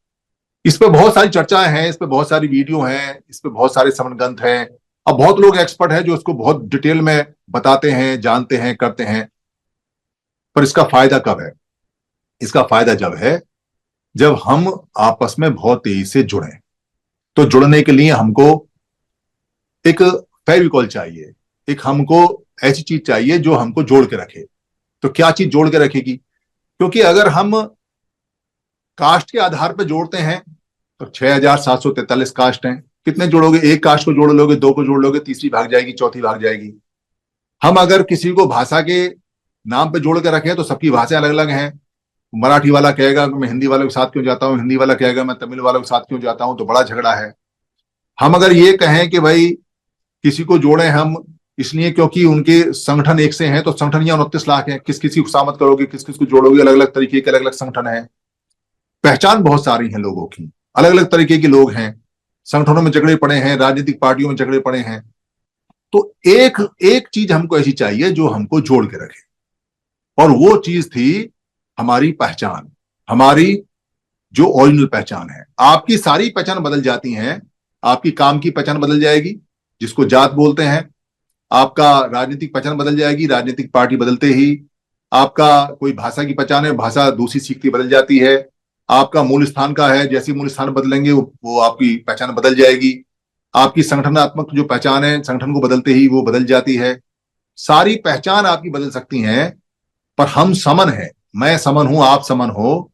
इस पे बहुत सारी चर्चाएं हैं, इस पे बहुत सारी वीडियो हैं, इस पे बहुत सारे समन ग्रंथ हैं। अब बहुत लोग एक्सपर्ट हैं जो उसको बहुत डिटेल में बताते हैं, जानते हैं, करते हैं, पर इसका फायदा कब है? इसका फायदा जब है जब हम आपस में बहुत तेजी से जुड़ें। तो जुड़ने के लिए हमको एक फेविकॉल चाहिए, एक हमको ऐसी चीज चाहिए जो हमको जोड़ के रखे। तो क्या चीज जोड़ के रखेगी? क्योंकि अगर हम कास्ट के आधार पर जोड़ते हैं तो 6,743 कास्ट हैं, कितने जोड़ोगे? एक कास्ट को जोड़ लोगे, दो को जोड़ लोगे, तीसरी भाग जाएगी, चौथी भाग जाएगी। हम अगर किसी को भाषा के नाम पे जोड़ के रखें तो सबकी भाषाएं अलग अलग हैं। मराठी वाला कहेगा मैं हिंदी वाले के साथ क्यों जाता हूँ, हिंदी वाला कहेगा मैं तमिल वाले के साथ क्यों जाता हूँ, तो बड़ा झगड़ा है। हम अगर ये कहें कि भाई किसी को जोड़े हम इसलिए क्योंकि उनके संगठन एक से हैं, तो संगठन यहाँ 29 लाख है, किस किस की खुशामद करोगे, किस किस को जोड़ोगे? अलग अलग तरीके के अलग अलग संगठन है, पहचान बहुत सारी है लोगों की, अलग अलग तरीके के लोग हैं, संगठनों में झगड़े पड़े हैं, राजनीतिक पार्टियों में झगड़े पड़े हैं। तो एक एक चीज हमको ऐसी चाहिए जो हमको जोड़ के रखे, और वो चीज थी हमारी पहचान, हमारी जो ओरिजिनल पहचान है। आपकी सारी पहचान बदल जाती हैं, आपकी काम की पहचान बदल जाएगी जिसको जात बोलते हैं, आपका राजनीतिक पहचान बदल जाएगी, राजनीतिक पार्टी बदलते ही आपका कोई भाषा की पहचान है, भाषा दूसरी सीखती बदल जाती है, आपका मूल स्थान का है, जैसे मूल स्थान बदलेंगे वो आपकी पहचान बदल जाएगी, आपकी संगठनात्मक जो पहचान है संगठन को बदलते ही वो बदल जाती है। सारी पहचान आपकी बदल सकती हैं, पर हम समन है, मैं समन हूं, आप समन हो,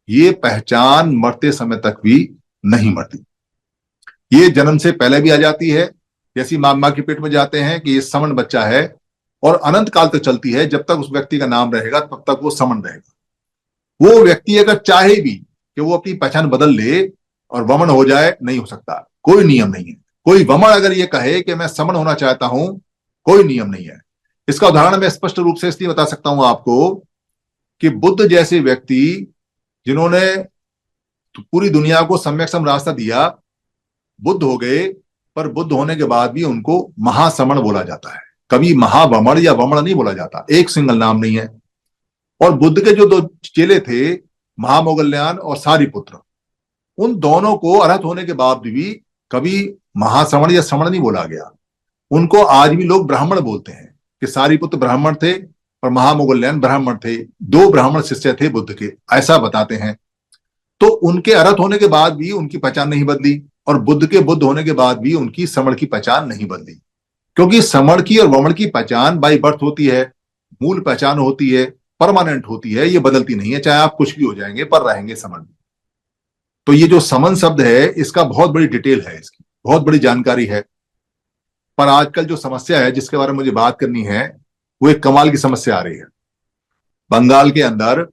ये पहचान मरते समय तक भी नहीं मरती। ये जन्म से पहले भी आ जाती है, जैसी माँ के पेट में जाते हैं कि ये समन बच्चा है, और अनंत काल तक चलती है। जब तक उस व्यक्ति का नाम रहेगा तब तक वो समन रहेगा। वो व्यक्ति अगर चाहे भी कि वो अपनी पहचान बदल ले और वमन हो जाए, नहीं हो सकता, कोई नियम नहीं है। कोई वमन अगर ये कहे कि मैं समन होना चाहता हूं, कोई नियम नहीं है। इसका उदाहरण मैं स्पष्ट रूप से इसलिए बता सकता हूं आपको कि बुद्ध जैसे व्यक्ति जिन्होंने पूरी दुनिया को सम्यक सम रास्ता दिया, बुद्ध हो गए, पर बुद्ध होने के बाद भी उनको महासमण बोला जाता है, कभी महावमण या वमण नहीं बोला जाता, एक सिंगल नाम नहीं है। और बुद्ध के जो दो चेले थे, महामोगल्यान और सारिपुत्र, उन दोनों को अरहत होने के बाद भी कभी महाश्रवण या श्रवण नहीं बोला गया। उनको आज भी लोग ब्राह्मण बोलते हैं कि सारिपुत्र ब्राह्मण थे और महामोगल्यान ब्राह्मण थे, दो ब्राह्मण शिष्य थे बुद्ध के, ऐसा बताते हैं। तो उनके अरहत होने के बाद भी उनकी पहचान नहीं बदली, और बुद्ध के बुद्ध होने के बाद भी उनकी श्रवण की पहचान नहीं बदली, क्योंकि श्रवण की और वमन की पहचान बाई बर्थ होती है, मूल पहचान होती है, परमानेंट होती है, ये बदलती नहीं है, चाहे आप कुछ भी हो जाएंगे पर रहेंगे समन। तो ये जो समन शब्द है इसका बहुत बड़ी डिटेल है, इसकी बहुत बड़ी जानकारी है। पर आजकल जो समस्या है जिसके बारे में मुझे बात करनी है, वो एक कमाल की समस्या आ रही है। बंगाल के अंदर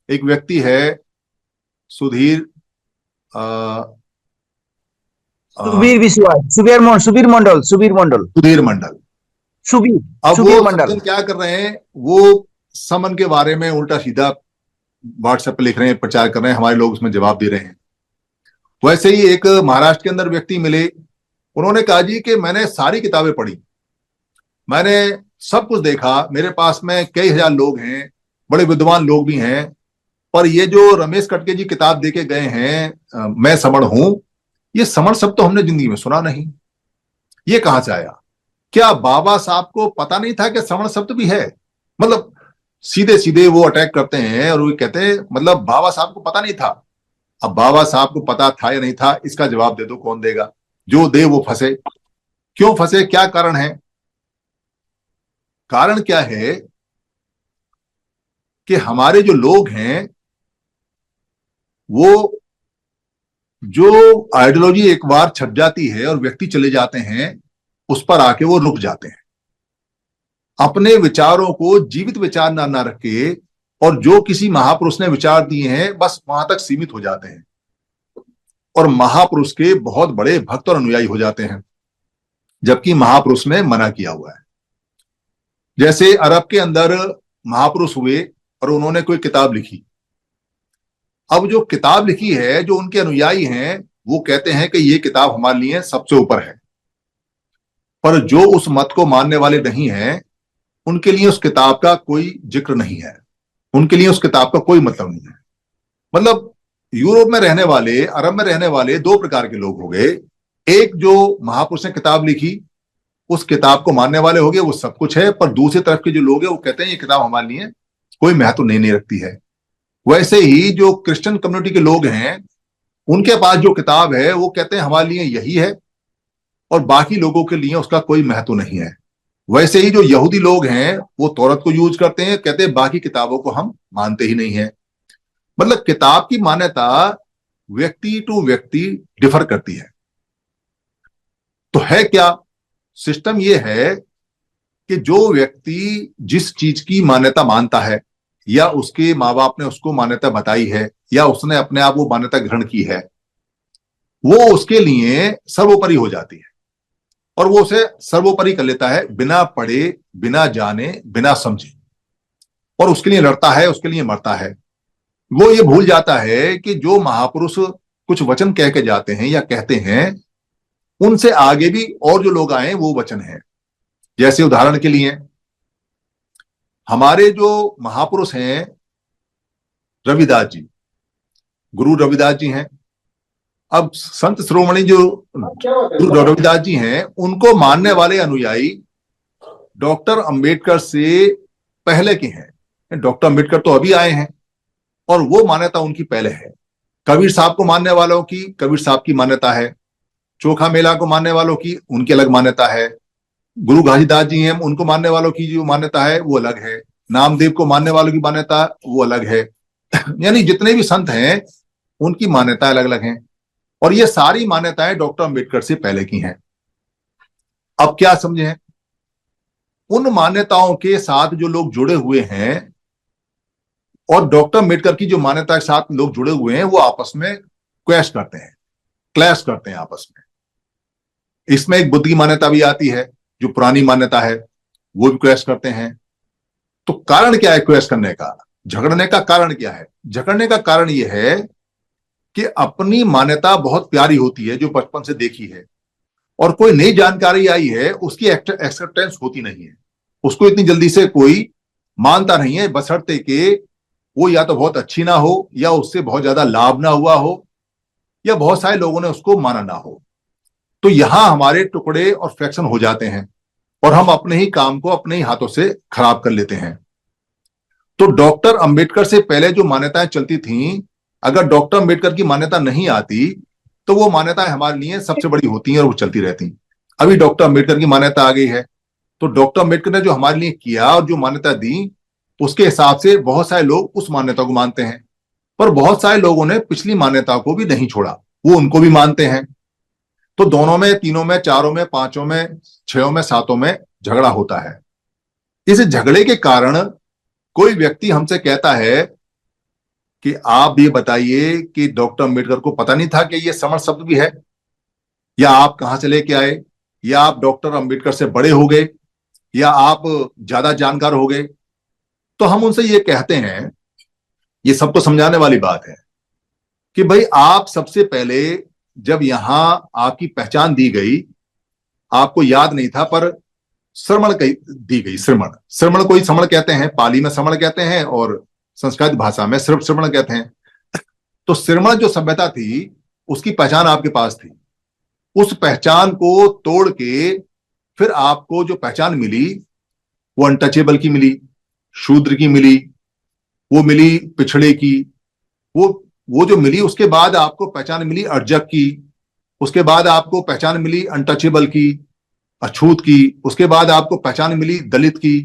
एक व्यक्ति है सुधीर सुबीर विश्वास, सुबीर मंडल सुधीर मंडल। अब सुबीर वो मंडल सज्जन क्या कर रहे हैं, वो समन के बारे में उल्टा सीधा व्हाट्सएप पे लिख रहे हैं, प्रचार कर रहे हैं, हमारे लोग उसमें जवाब दे रहे हैं। वैसे ही एक महाराष्ट्र के अंदर व्यक्ति मिले, उन्होंने कहा जी कि मैंने सारी किताबें पढ़ी, मैंने सब कुछ देखा, मेरे पास में कई हजार लोग हैं, बड़े विद्वान लोग भी हैं, पर ये जो रमेश कटके जी किताब देके गए हैं मैं समण हूं, ये समण शब्द तो हमने जिंदगी में सुना नहीं, ये कहां से आया? क्या बाबा साहब को पता नहीं था कि समण शब्द भी है? मतलब सीधे सीधे वो अटैक करते हैं और वो कहते हैं मतलब बाबा साहब को पता नहीं था। अब बाबा साहब को पता था या नहीं था, इसका जवाब दे दो, कौन देगा? जो दे वो फंसे। क्यों फंसे, क्या कारण है? कारण क्या है कि हमारे जो लोग हैं वो जो आइडियोलॉजी एक बार छप जाती है और व्यक्ति चले जाते हैं, उस पर आके वो रुक जाते हैं, अपने विचारों को जीवित विचार ना रख के, और जो किसी महापुरुष ने विचार दिए हैं बस वहां तक सीमित हो जाते हैं, और महापुरुष के बहुत बड़े भक्त और अनुयायी हो जाते हैं, जबकि महापुरुष ने मना किया हुआ है। जैसे अरब के अंदर महापुरुष हुए और उन्होंने कोई किताब लिखी, अब जो किताब लिखी है, जो उनके अनुयायी हैं वो कहते हैं कि ये किताब हमारे लिए सबसे ऊपर है, पर जो उस मत को मानने वाले नहीं हैं उनके लिए उस किताब का कोई जिक्र नहीं है, उनके लिए उस किताब का कोई मतलब नहीं है। मतलब यूरोप में रहने वाले, अरब में रहने वाले दो प्रकार के लोग हो गए। एक जो महापुरुष ने किताब लिखी, उस किताब को मानने वाले हो गए, वो सब कुछ है, पर दूसरी तरफ के जो लोग हैं वो कहते हैं ये किताब हमारे लिए कोई महत्व नहीं रखती है। वैसे ही जो क्रिश्चियन कम्युनिटी के लोग हैं, उनके पास जो किताब है वो कहते हैं हमारे लिए यही है और बाकी लोगों के लिए उसका कोई महत्व नहीं है। वैसे ही जो यहूदी लोग हैं वो तौरात को यूज करते हैं, कहते हैं बाकी किताबों को हम मानते ही नहीं है। मतलब किताब की मान्यता व्यक्ति टू व्यक्ति डिफर करती है। तो है क्या सिस्टम? ये है कि जो व्यक्ति जिस चीज की मान्यता मानता है, या उसके माँ बाप ने उसको मान्यता बताई है, या उसने अपने आप वो मान्यता ग्रहण की है, वो उसके लिए सर्वोपरि हो जाती है और वो उसे सर्वोपरि कर लेता है, बिना पढ़े, बिना जाने, बिना समझे, और उसके लिए लड़ता है, उसके लिए मरता है। वो ये भूल जाता है कि जो महापुरुष कुछ वचन कह के जाते हैं या कहते हैं, उनसे आगे भी और जो लोग आए वो वचन है। जैसे उदाहरण के लिए हमारे जो महापुरुष हैं, रविदास जी, गुरु रविदास जी हैं। अब संत शिरोमणि जो गुरु रविदास जी हैं, उनको मानने वाले अनुयायी डॉक्टर अंबेडकर से पहले के हैं। डॉक्टर अंबेडकर तो अभी आए हैं और वो मान्यता उनकी पहले है। कबीर साहब को मानने वालों की कबीर साहब की मान्यता है, चोखा मेला को मानने वालों की उनकी अलग मान्यता है, गुरु घासीदास जी हैं उनको मानने वालों की जो मान्यता है वो अलग है, नामदेव को मानने वालों की मान्यता वो अलग है। यानी जितने भी संत हैं उनकी मान्यता अलग अलग हैं, और ये सारी मान्यताएं डॉक्टर अंबेडकर से पहले की हैं। अब क्या समझे? उन मान्यताओं के साथ जो लोग जुड़े हुए हैं और डॉक्टर अंबेडकर की जो मान्यता के साथ लोग जुड़े हुए हैं, वो आपस में क्लैश करते हैं, आपस में। इसमें एक बुद्ध की मान्यता भी आती है, जो पुरानी मान्यता है, वो भी क्लैश करते हैं। तो कारण क्या है क्लैश करने का, झगड़ने का कारण क्या है? झगड़ने का कारण यह है कि अपनी मान्यता बहुत प्यारी होती है, जो बचपन से देखी है, और कोई नई जानकारी आई है उसकी एक्सेप्टेंस होती नहीं है, उसको इतनी जल्दी से कोई मानता नहीं है, बशर्ते कि वो या तो बहुत अच्छी ना हो, या उससे बहुत ज्यादा लाभ ना हुआ हो, या बहुत सारे लोगों ने उसको माना ना हो। तो यहां हमारे टुकड़े और फ्रैक्शन हो जाते हैं और हम अपने ही काम को अपने ही हाथों से खराब कर लेते हैं। तो डॉक्टर अंबेडकर से पहले जो मान्यताएं चलती थीं, अगर डॉक्टर अंबेडकर की मान्यता नहीं आती तो वो मान्यताएं हमारे लिए सबसे बड़ी होती हैं और वो चलती रहती। अभी डॉक्टर अंबेडकर की मान्यता आ गई है, तो डॉक्टर अंबेडकर ने जो हमारे लिए किया और जो मान्यता दी, उसके हिसाब से बहुत सारे लोग उस मान्यता को मानते हैं, पर बहुत सारे लोगों ने पिछली मान्यता को भी नहीं छोड़ा, वो उनको भी मानते हैं। तो दोनों में, तीनों में, चारों में, पांचों में, छहों में, सातों में झगड़ा होता है। इस झगड़े के कारण कोई व्यक्ति हमसे कहता है कि आप ये बताइए कि डॉक्टर अंबेडकर को पता नहीं था कि ये समर शब्द भी है, या आप कहां से लेके आए, या आप डॉक्टर अंबेडकर से बड़े हो गए, या आप ज्यादा जानकार हो गए। तो हम उनसे ये कहते हैं, ये सबको समझाने वाली बात है कि भाई आप सबसे पहले जब यहां आपकी पहचान दी गई, आपको याद नहीं था, पर श्रमण दी गई। श्रमण को ही श्रमण कहते हैं, पाली में श्रमण कहते हैं और संस्कृत भाषा में सिर्फ श्रमण कहते हैं। तो श्रमण जो सभ्यता थी उसकी पहचान आपके पास थी, उस पहचान को तोड़ के फिर आपको जो पहचान मिली वो अनटचेबल की मिली, शूद्र की मिली, वो मिली पिछड़े की, वो जो मिली, उसके बाद आपको पहचान मिली अर्जक की, उसके बाद आपको पहचान मिली अनटचेबल की, अछूत की, उसके बाद आपको पहचान मिली दलित की।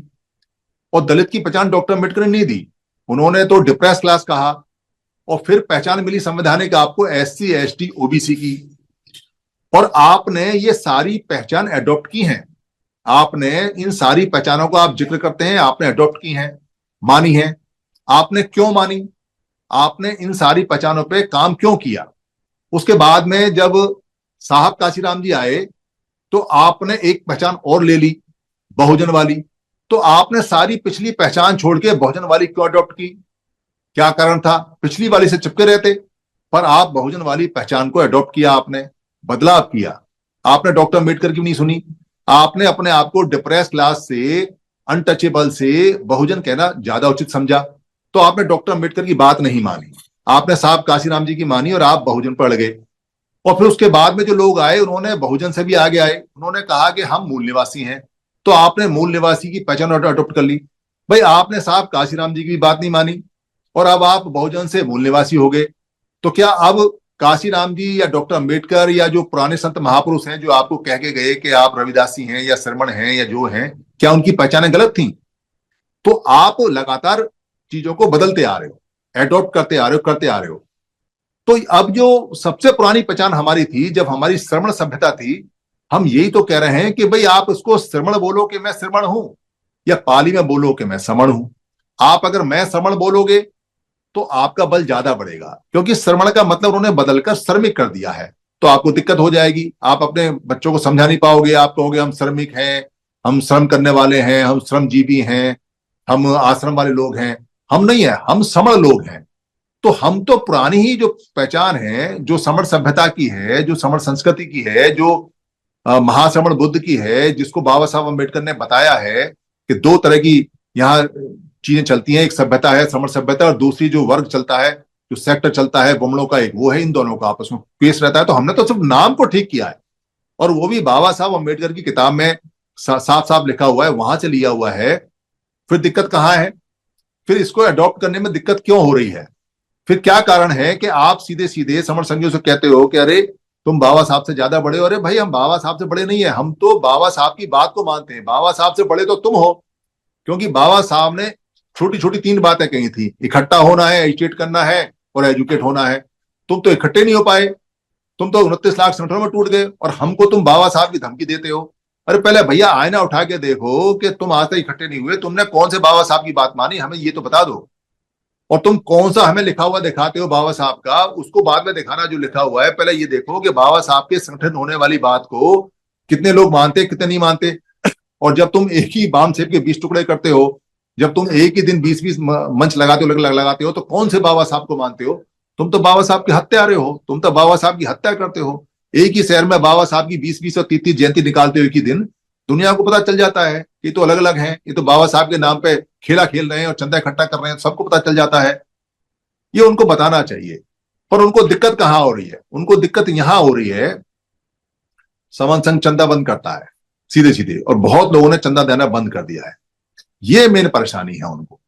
और दलित की पहचान डॉक्टर अंबेडकर ने नहीं दी, उन्होंने तो डिप्रेस क्लास कहा। और फिर पहचान मिली संवैधानिक आपको SC ST OBC की। और आपने ये सारी पहचान एडॉप्ट की हैं, आपने इन सारी पहचानों को आप जिक्र करते हैं, आपने एडॉप्ट की हैं, मानी है। आपने क्यों मानी? आपने इन सारी पहचानों पे काम क्यों किया? उसके बाद में जब साहब काशीराम जी आए तो आपने एक पहचान और ले ली, बहुजन वाली। तो आपने सारी पिछली पहचान छोड़ के बहुजन वाली क्यों अडॉप्ट की? क्या कारण था? पिछली वाली से चिपके रहते, पर आप बहुजन वाली पहचान को अडॉप्ट किया, आपने बदलाव किया। आपने डॉक्टर अंबेडकर की नहीं सुनी, आपने अपने आप को डिप्रेस क्लास से, अनटचेबल से बहुजन कहना ज्यादा उचित समझा, तो आपने डॉक्टर अंबेडकर की बात नहीं मानी, आपने साहब काशीराम जी की मानी और आप बहुजन पढ़ गए। और फिर उसके बाद में जो लोग आए उन्होंने बहुजन से भी आगे आए, उन्होंने कहा कि हम मूल निवासी हैं, तो आपने मूल निवासी की पहचान अडॉप्ट कर ली। भाई आपने साहब काशीराम जी की बात नहीं मानी और अब आप बहुजन से मूल निवासी हो गए, तो क्या अब काशीराम जी या डॉक्टर अंबेडकर या जो पुराने संत महापुरुष हैं जो आपको कह के गए कि आप रविदासी हैं या श्रमण हैं या जो हैं, क्या उनकी पहचानें गलत थी? तो आप लगातार चीजों को बदलते आ रहे हो, एडॉप्ट करते आ रहे हो, करते आ रहे हो। तो अब जो सबसे पुरानी पहचान हमारी थी, जब हमारी श्रमण सभ्यता थी, हम यही तो कह रहे हैं कि भाई आप उसको श्रमण बोलो कि मैं श्रमण हूं, या पाली में बोलो कि मैं समण हूं। आप अगर मैं समण बोलोगे तो आपका बल ज्यादा बढ़ेगा, क्योंकि श्रमण का मतलब उन्होंने बदलकर श्रमिक कर दिया है, तो आपको दिक्कत हो जाएगी। आप अपने बच्चों को समझा नहीं पाओगे, आप कहोगे हम श्रमिक हैं, हम श्रम करने वाले हैं, हम श्रमजीवी हैं, हम आश्रम वाले लोग हैं। हम नहीं है, हम समण लोग हैं। तो हम तो पुरानी ही जो पहचान है, जो समण सभ्यता की है, जो समण संस्कृति की है, जो महाश्रमण बुद्ध की है, जिसको बाबा साहब अम्बेडकर ने बताया है कि दो तरह की यहाँ चीजें चलती हैं, एक सभ्यता है श्रमण सभ्यता, और दूसरी जो वर्ग चलता है, जो सेक्टर चलता है बमणों का, एक वो है। इन दोनों का आपस में पेश रहता है। तो हमने तो सिर्फ नाम को ठीक किया है, और वो भी बाबा साहब अम्बेडकर की किताब में साफ साफ लिखा हुआ है, वहां से लिया हुआ है। फिर दिक्कत कहाँ है? फिर इसको अडॉप्ट करने में दिक्कत क्यों हो रही है? फिर क्या कारण है कि आप सीधे सीधे समर संघियों से कहते हो कि अरे तुम बाबा साहब से ज्यादा बड़े हो? अरे भाई हम बाबा साहब से बड़े नहीं है, हम तो बाबा साहब की बात को मानते हैं। बाबा साहब से बड़े तो तुम हो, क्योंकि बाबा साहब ने छोटी छोटी तीन बातें कही थी, इकट्ठा होना है, एजुकेट करना है और एजुकेट होना है। तुम तो इकट्ठे नहीं हो पाए, तुम तो 29 लाख संगठनों में टूट गए, और हमको तुम बाबा साहब की धमकी देते हो। अरे पहले भैया आईना उठा के देखो कि तुम आज तक इकट्ठे नहीं हुए, तुमने कौन से बाबा साहब की बात मानी, हमें ये तो बता दो। और तुम कौन सा हमें लिखा हुआ दिखाते हो बाबा साहब का, उसको बाद में दिखाना जो लिखा हुआ है। पहले ये देखो कि बाबा साहब के संगठन होने वाली बात को कितने लोग मानते, कितने नहीं मानते। और जब तुम एक ही बाम सेब के 20 टुकड़े करते हो, जब तुम एक ही दिन 20-20 मंच लगाते हो, लगाते हो, तो कौन से बाबा साहब को मानते हो? तुम तो बाबा साहब के हत्यारे हो, तुम तो बाबा साहब की हत्या करते हो। एक ही शहर में बाबा साहब की 20-20 और 30-30 जयंती निकालते हो एक ही दिन। दुनिया को पता चल जाता है ये तो अलग अलग हैं, ये तो बाबा साहब के नाम पे खेला खेल रहे हैं और चंदा इकट्ठा कर रहे हैं, सबको पता चल जाता है। ये उनको बताना चाहिए। पर उनको दिक्कत कहां हो रही है? उनको दिक्कत यहां हो रही है, समन संघ चंदा बंद करता है सीधे सीधे, और बहुत लोगों ने चंदा देना बंद कर दिया है। ये मेन परेशानी है उनको।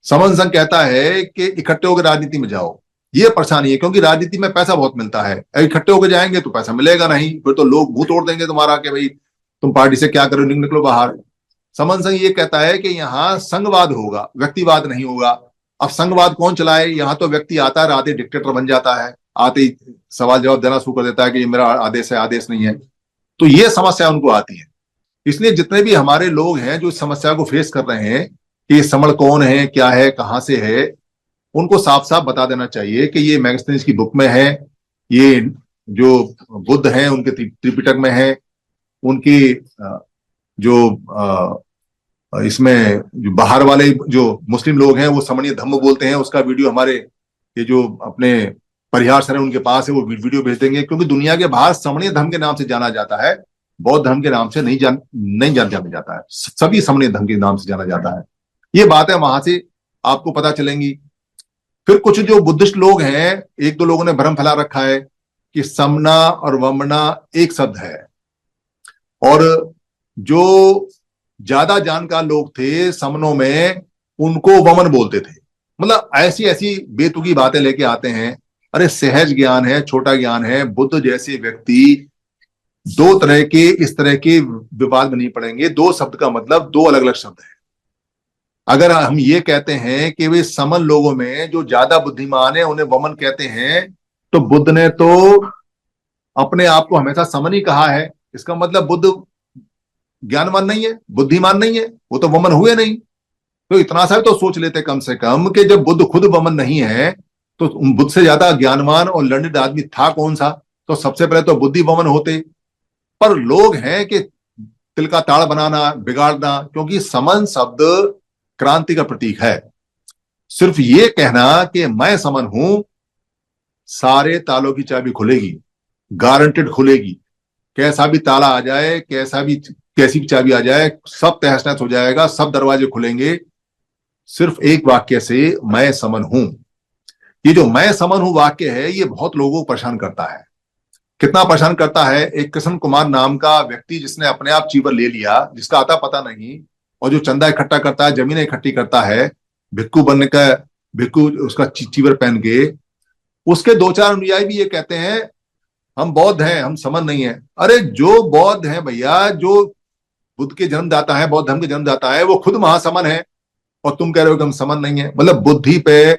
समन संघ कहता है कि इकट्ठे होकर राजनीति में जाओ, ये परेशानी है, क्योंकि राजनीति में पैसा बहुत मिलता है। इकट्ठे होकर जाएंगे तो पैसा मिलेगा नहीं, फिर तो लोग मुंह तोड़ देंगे तुम्हारा कि भाई तुम पार्टी से क्या करो, निकलो बाहर। समन संघ ये कहता है कि यहाँ संघवाद होगा, व्यक्तिवाद नहीं होगा। अब संघवाद कौन चलाए? यहाँ तो व्यक्ति आता है, आते डिक्टेटर बन जाता है, आते ही सवाल जवाब देना शुरू कर देता है कि ये मेरा आदेश है, आदेश नहीं है। तो ये समस्या उनको आती है। इसलिए जितने भी हमारे लोग हैं जो इस समस्या को फेस कर रहे हैं कि समण कौन है, क्या है, कहां से है, उनको साफ साफ बता देना चाहिए कि ये मैगस्थनीज की बुक में है, ये जो बुद्ध हैं उनके त्रिपिटक में है, उनकी जो इसमें जो बाहर वाले जो मुस्लिम लोग हैं वो समणीय धम्म बोलते हैं, उसका वीडियो हमारे ये जो अपने परिहार सर है उनके पास है, वो वीडियो भेज देंगे। क्योंकि दुनिया के बाहर समणीय धर्म के नाम से जाना जाता है, बौद्ध धर्म के नाम से नहीं जाना जाता है, सभी समणीय धर्म के नाम से जाना जाता है। ये बातें वहां से आपको पता चलेंगी। फिर कुछ जो बुद्धिस्ट लोग हैं, एक दो लोगों ने भ्रम फैला रखा है कि समना और वमना एक शब्द है, और जो ज्यादा जानकार लोग थे समनों में उनको वमन बोलते थे। मतलब ऐसी ऐसी बेतुकी बातें लेके आते हैं। अरे सहज ज्ञान है, छोटा ज्ञान है। बुद्ध जैसे व्यक्ति दो तरह के इस तरह के विवाद में नहीं पड़ेंगे। दो शब्द का मतलब दो अलग अलग शब्द है। अगर हम ये कहते हैं कि वे समन लोगों में जो ज्यादा बुद्धिमान है उन्हें वमन कहते हैं, तो बुद्ध ने तो अपने आप को हमेशा समन ही कहा है। इसका मतलब बुद्ध ज्ञानवान नहीं है, बुद्धिमान नहीं है, वो तो वमन हुए नहीं। तो इतना सा तो सोच लेते कम से कम कि जब बुद्ध खुद वमन नहीं है तो बुद्ध से ज्यादा ज्ञानवान और लर्निड आदमी था कौन सा? तो सबसे पहले तो बुद्धि वमन होते। पर लोग हैं कि तिल का ताड़ बनाना, बिगाड़ना, क्योंकि समन शब्द क्रांति का प्रतीक है। सिर्फ ये कहना कि मैं समन हूं, सारे तालों की चाबी खुलेगी, गारंटेड खुलेगी। कैसा भी ताला आ जाए, कैसी भी चाबी आ जाए, सब तहस नहस हो जाएगा, सब दरवाजे खुलेंगे सिर्फ एक वाक्य से, मैं समन हूं। ये जो मैं समन हूं वाक्य है, ये बहुत लोगों को परेशान करता है कितना परेशान करता है एक कृष्ण कुमार नाम का व्यक्ति जिसने अपने आप चीवर ले लिया, जिसका आता पता नहीं, और जो चंदा इकट्ठा करता है, जमीनें इकट्ठी करता है, भिक्खू बनने का, भिक्खू उसका चीवर पहन के। उसके दो चार अनुयायी भी ये कहते हैं हम बौद्ध हैं, हम समन नहीं है। अरे जो बौद्ध हैं भैया, जो बुद्ध के जन्मदाता है, बौद्ध धर्म के जन्मदाता है, वो खुद महासमन है, और तुम कह रहे हो कि हम समन नहीं है। मतलब बुद्धि पे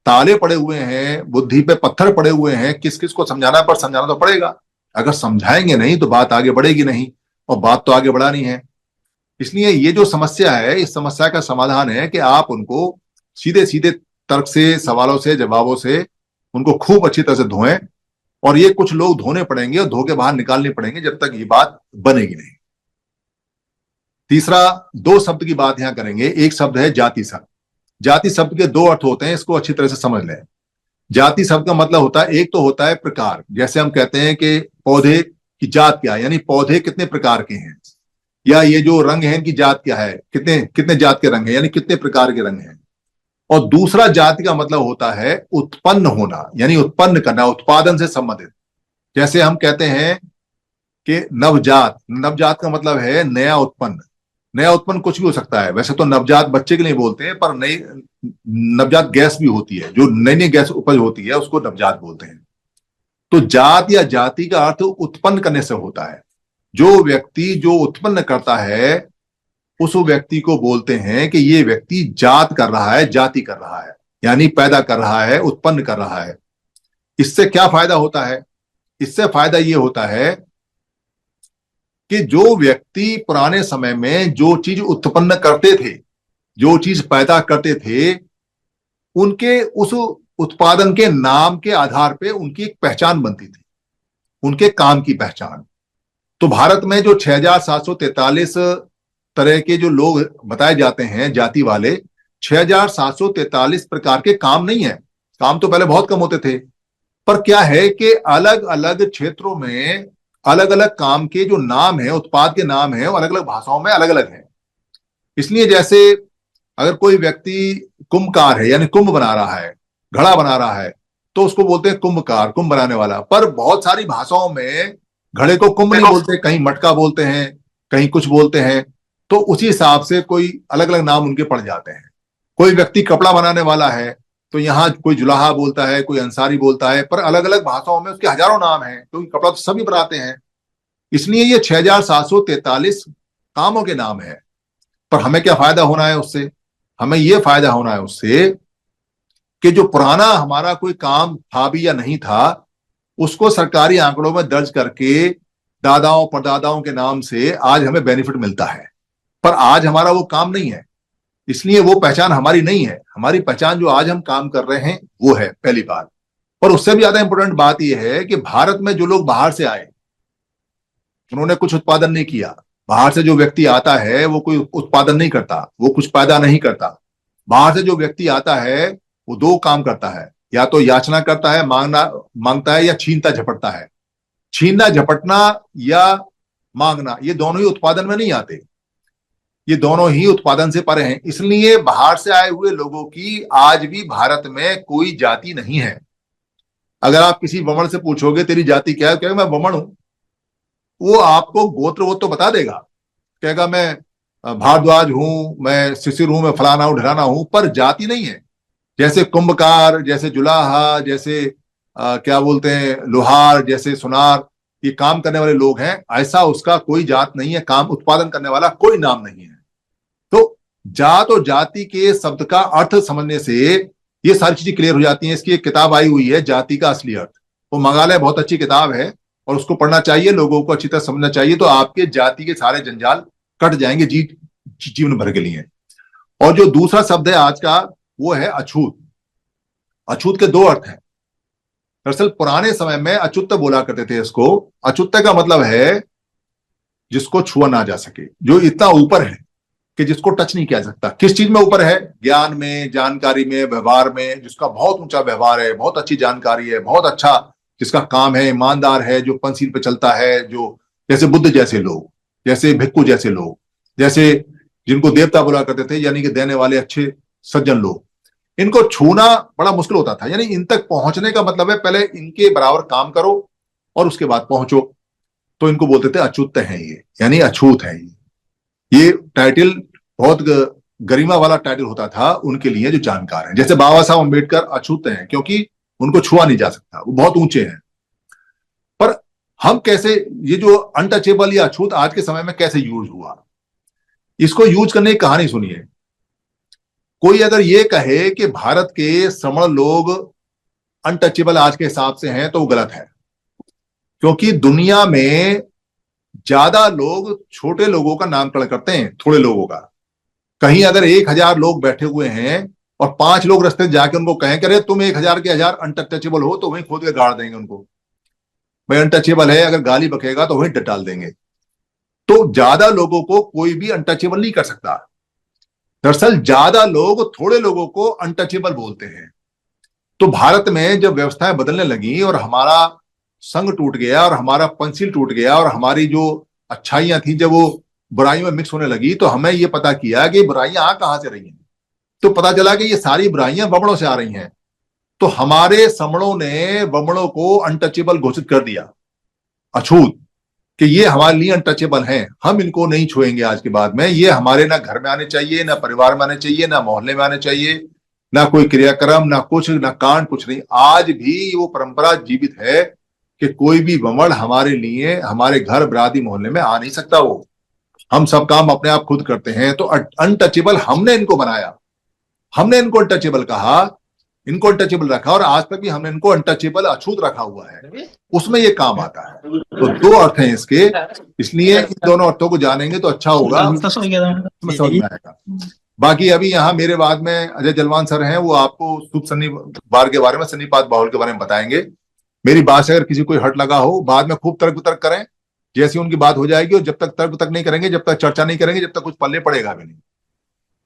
ताले पड़े हुए हैं, बुद्धि पे पत्थर पड़े हुए हैं, किस किस को समझाना है, पर समझाना तो पड़ेगा। अगर समझाएंगे नहीं तो बात आगे बढ़ेगी नहीं, और बात तो आगे बढ़ानी है। इसलिए ये जो समस्या है, इस समस्या का समाधान है कि आप उनको सीधे सीधे तर्क से, सवालों से, जवाबों से उनको खूब अच्छी तरह से धोएं, और ये कुछ लोग धोने पड़ेंगे और धो के बाहर निकालने पड़ेंगे जब तक ये बात बनेगी नहीं। तीसरा, दो शब्द की बात यहां करेंगे। एक शब्द है जाति शब्द। जाति शब्द के दो अर्थ होते हैं, इसको अच्छी तरह से समझ लें। जाति शब्द का मतलब होता है, एक तो होता है प्रकार, जैसे हम कहते हैं कि पौधे की जात क्या है, यानी पौधे कितने प्रकार के हैं, या ये जो रंग है इनकी जात क्या है, कितने कितने जात के रंग हैं, यानी कितने प्रकार के रंग हैं। और दूसरा जाति का मतलब होता है उत्पन्न होना, यानी उत्पन्न करना, उत्पादन से संबंधित। जैसे हम कहते हैं कि नवजात, नवजात का मतलब है नया उत्पन्न। नया उत्पन्न कुछ भी हो सकता है, वैसे तो नवजात बच्चे के लिए बोलते हैं, पर नई नवजात गैस भी होती है, जो नई नई गैस उपज होती है उसको नवजात बोलते हैं। तो जात या जाति का अर्थ उत्पन्न करने से होता है। जो व्यक्ति जो उत्पन्न करता है उस व्यक्ति को बोलते हैं कि ये व्यक्ति जात कर रहा है, जाति कर रहा है, यानी पैदा कर रहा है, उत्पन्न कर रहा है। इससे क्या फायदा होता है? इससे फायदा ये होता है कि जो व्यक्ति पुराने समय में जो चीज उत्पन्न करते थे, जो चीज पैदा करते थे, उनके उस उत्पादन के नाम के आधार पे उनकी एक पहचान बनती थी, उनके काम की पहचान। तो भारत में जो 6743 तरह के जो लोग बताए जाते हैं जाति वाले, 6743 प्रकार के काम नहीं है। काम तो पहले बहुत कम होते थे, पर क्या है कि अलग अलग क्षेत्रों में अलग अलग काम के जो नाम है, उत्पाद के नाम है, वो अलग अलग भाषाओं में अलग अलग है। इसलिए जैसे अगर कोई व्यक्ति कुंभकार है, यानी कुंभ बना रहा है, घड़ा बना रहा है, तो उसको बोलते हैं कुंभकार, कुंभ बनाने वाला। पर बहुत सारी भाषाओं में घड़े को कुंभ नहीं बोलते, कहीं मटका बोलते हैं, कहीं कुछ बोलते हैं। तो उसी हिसाब से कोई अलग अलग नाम उनके पड़ जाते हैं। कोई व्यक्ति कपड़ा बनाने वाला है तो यहाँ कोई जुलाहा बोलता है, कोई अंसारी बोलता है, पर अलग अलग भाषाओं में उसके हजारों नाम हैं, क्योंकि कपड़ा तो सभी बनाते हैं। इसलिए ये 6743 कामों के नाम है। पर हमें क्या फायदा होना है उससे? हमें यह फायदा होना है उससे कि जो पुराना हमारा कोई काम था भी या नहीं था, उसको सरकारी आंकड़ों में दर्ज करके दादाओं परदादाओं के नाम से आज हमें बेनिफिट मिलता है। पर आज हमारा वो काम नहीं है, इसलिए वो पहचान हमारी नहीं है। हमारी पहचान जो आज हम काम कर रहे हैं वो है, पहली बात। और उससे भी ज्यादा इंपॉर्टेंट बात यह है कि भारत में जो लोग बाहर से आए, उन्होंने कुछ उत्पादन नहीं किया। बाहर से जो व्यक्ति आता है वो कोई उत्पादन नहीं करता, वो कुछ पैदा नहीं करता। बाहर से जो व्यक्ति आता है वो दो काम करता है, या तो याचना करता है, मांगता है, या छीनता झपटता है। छीनना झपटना या मांगना, ये दोनों ही उत्पादन में नहीं आते, ये दोनों ही उत्पादन से परे हैं। इसलिए बाहर से आए हुए लोगों की आज भी भारत में कोई जाति नहीं है। अगर आप किसी वमन से पूछोगे तेरी जाति क्या है, कहेगा मैं वमन हूं, वो आपको गोत्र वो तो बता देगा, कहेगा मैं भारद्वाज हूं, मैं शिशिर हूं, मैं फलाना हूं, ढिलाना हूं, पर जाति नहीं है। जैसे कुंभकार, जैसे जुलाहा, जैसे क्या बोलते हैं लोहार, जैसे सुनार, ये काम करने वाले लोग हैं, ऐसा उसका कोई जात नहीं है। काम उत्पादन करने वाला कोई नाम नहीं है। तो जात और जाति के शब्द का अर्थ समझने से ये सारी चीजें क्लियर हो जाती हैं। इसकी एक किताब आई हुई है, जाति का असली अर्थ, वो मंगा लें, बहुत अच्छी किताब है, और उसको पढ़ना चाहिए, लोगों को अच्छी तरह समझना चाहिए। तो आपके जाति के सारे जंजाल कट जाएंगे जीवन भर के लिए। और जो दूसरा शब्द है आज का, वो है अछूत। अछूत के दो अर्थ हैं। दरअसल पुराने समय में अच्युत बोला करते थे इसको। अच्युत का मतलब है जिसको छुआ ना जा सके, जो इतना ऊपर है कि जिसको टच नहीं किया जा सकता। किस चीज में ऊपर है? ज्ञान में, जानकारी में, व्यवहार में, जिसका बहुत ऊंचा व्यवहार है, बहुत अच्छी जानकारी है, बहुत अच्छा जिसका काम है, ईमानदार है, जो पंसील पे चलता है, जो जैसे बुद्ध जैसे लोग, जैसे भिक्खू जैसे लोग, जैसे जिनको देवता बोला करते थे, यानी कि देने वाले अच्छे सज्जन लोग, इनको छूना बड़ा मुश्किल होता था। यानी इन तक पहुंचने का मतलब है पहले इनके बराबर काम करो, और उसके बाद पहुंचो। तो इनको बोलते थे अच्युत हैं ये, यानी अछूत है ये टाइटल बहुत गरिमा वाला टाइटल होता था उनके लिए जो जानकार हैं। जैसे बाबा साहब अम्बेडकर अछूत हैं क्योंकि उनको छुआ नहीं जा सकता, वो बहुत ऊंचे हैं। पर हम कैसे, ये जो अनटचेबल या अछूत आज के समय में कैसे यूज हुआ, इसको यूज करने की कहानी सुनिए। कोई अगर ये कहे कि भारत के श्रमण लोग अनटचेबल आज के हिसाब से हैं तो वो गलत है, क्योंकि दुनिया में ज्यादा लोग छोटे लोगों का नामकरण करते हैं थोड़े लोगों का। कहीं अगर 1000 लोग बैठे हुए हैं और 5 लोग रास्ते जाके उनको कहें कि अरे तुम 1000 के 1000 अनटचेबल हो, तो वहीं खोद के गाड़ देंगे उनको। भाई अनटचेबल है, अगर गाली बकेगा तो वहीं डाल देंगे। तो ज्यादा लोगों को कोई भी अनटचेबल नहीं कर सकता। दरअसल ज्यादा लोग थोड़े लोगों को अनटचेबल बोलते हैं। तो भारत में जब व्यवस्थाएं बदलने लगी और हमारा संघ टूट गया और हमारा पंचिल टूट गया और हमारी जो अच्छाइयां थी जब वो बुराई में मिक्स होने लगी, तो हमें ये पता किया कि बुराइयां आ कहां से रही हैं। तो पता चला कि ये सारी बुराइयां वमनों से आ रही हैं। तो हमारे समणों ने वमनों को अनटचेबल घोषित कर दिया, अछूत, कि ये हमारे लिए अनटचेबल हैं, हम इनको नहीं छुएंगे आज के बाद में। ये हमारे ना घर में आने चाहिए, ना परिवार में आने चाहिए, ना मोहल्ले में आने चाहिए, ना कोई क्रियाक्रम, ना कुछ, ना कांड, कुछ नहीं। आज भी वो परंपरा जीवित है कि कोई भी वमन हमारे लिए, हमारे घर बरादरी मोहल्ले में आ नहीं सकता। वो हम सब काम अपने आप खुद करते हैं। तो अनटचेबल हमने इनको बनाया, हमने इनको अनटचेबल कहा, इनको अनटचेबल रखा, और आज तक भी हमने इनको अनटचेबल अछूत रखा हुआ है। उसमें ये काम आता है। तो 2 अर्थ हैं इसके, इसलिए इन दोनों अर्थों को जानेंगे तो अच्छा होगा, समझ में आएगा। बाकी अभी यहाँ मेरे बाद में अजय जलवान सर हैं, वो आपको शुभ शनिवार के बारे में, शनिपात बाहुल के बारे में बताएंगे। मेरी बात से अगर किसी कोई हट लगा हो, बाद में खूब तर्क वितर्क करें, जैसी उनकी बात हो जाएगी। और जब तक तर्क वितर्क नहीं करेंगे, जब तक चर्चा नहीं करेंगे, जब तक कुछ पल्ले पड़ेगा भी नहीं।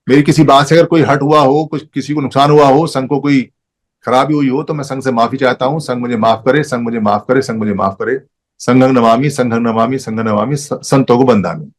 मेरी किसी बात से अगर कोई हट हुआ हो, कुछ किसी को नुकसान हुआ हो, संघ को कोई खराबी हुई हो, तो मैं संघ से माफी चाहता हूं। संघ मुझे माफ करे, संघ मुझे माफ करे, संघ मुझे माफ करे। संघं नमामि, संघं नमामि, संघं नमामि, संतों को बंदामि।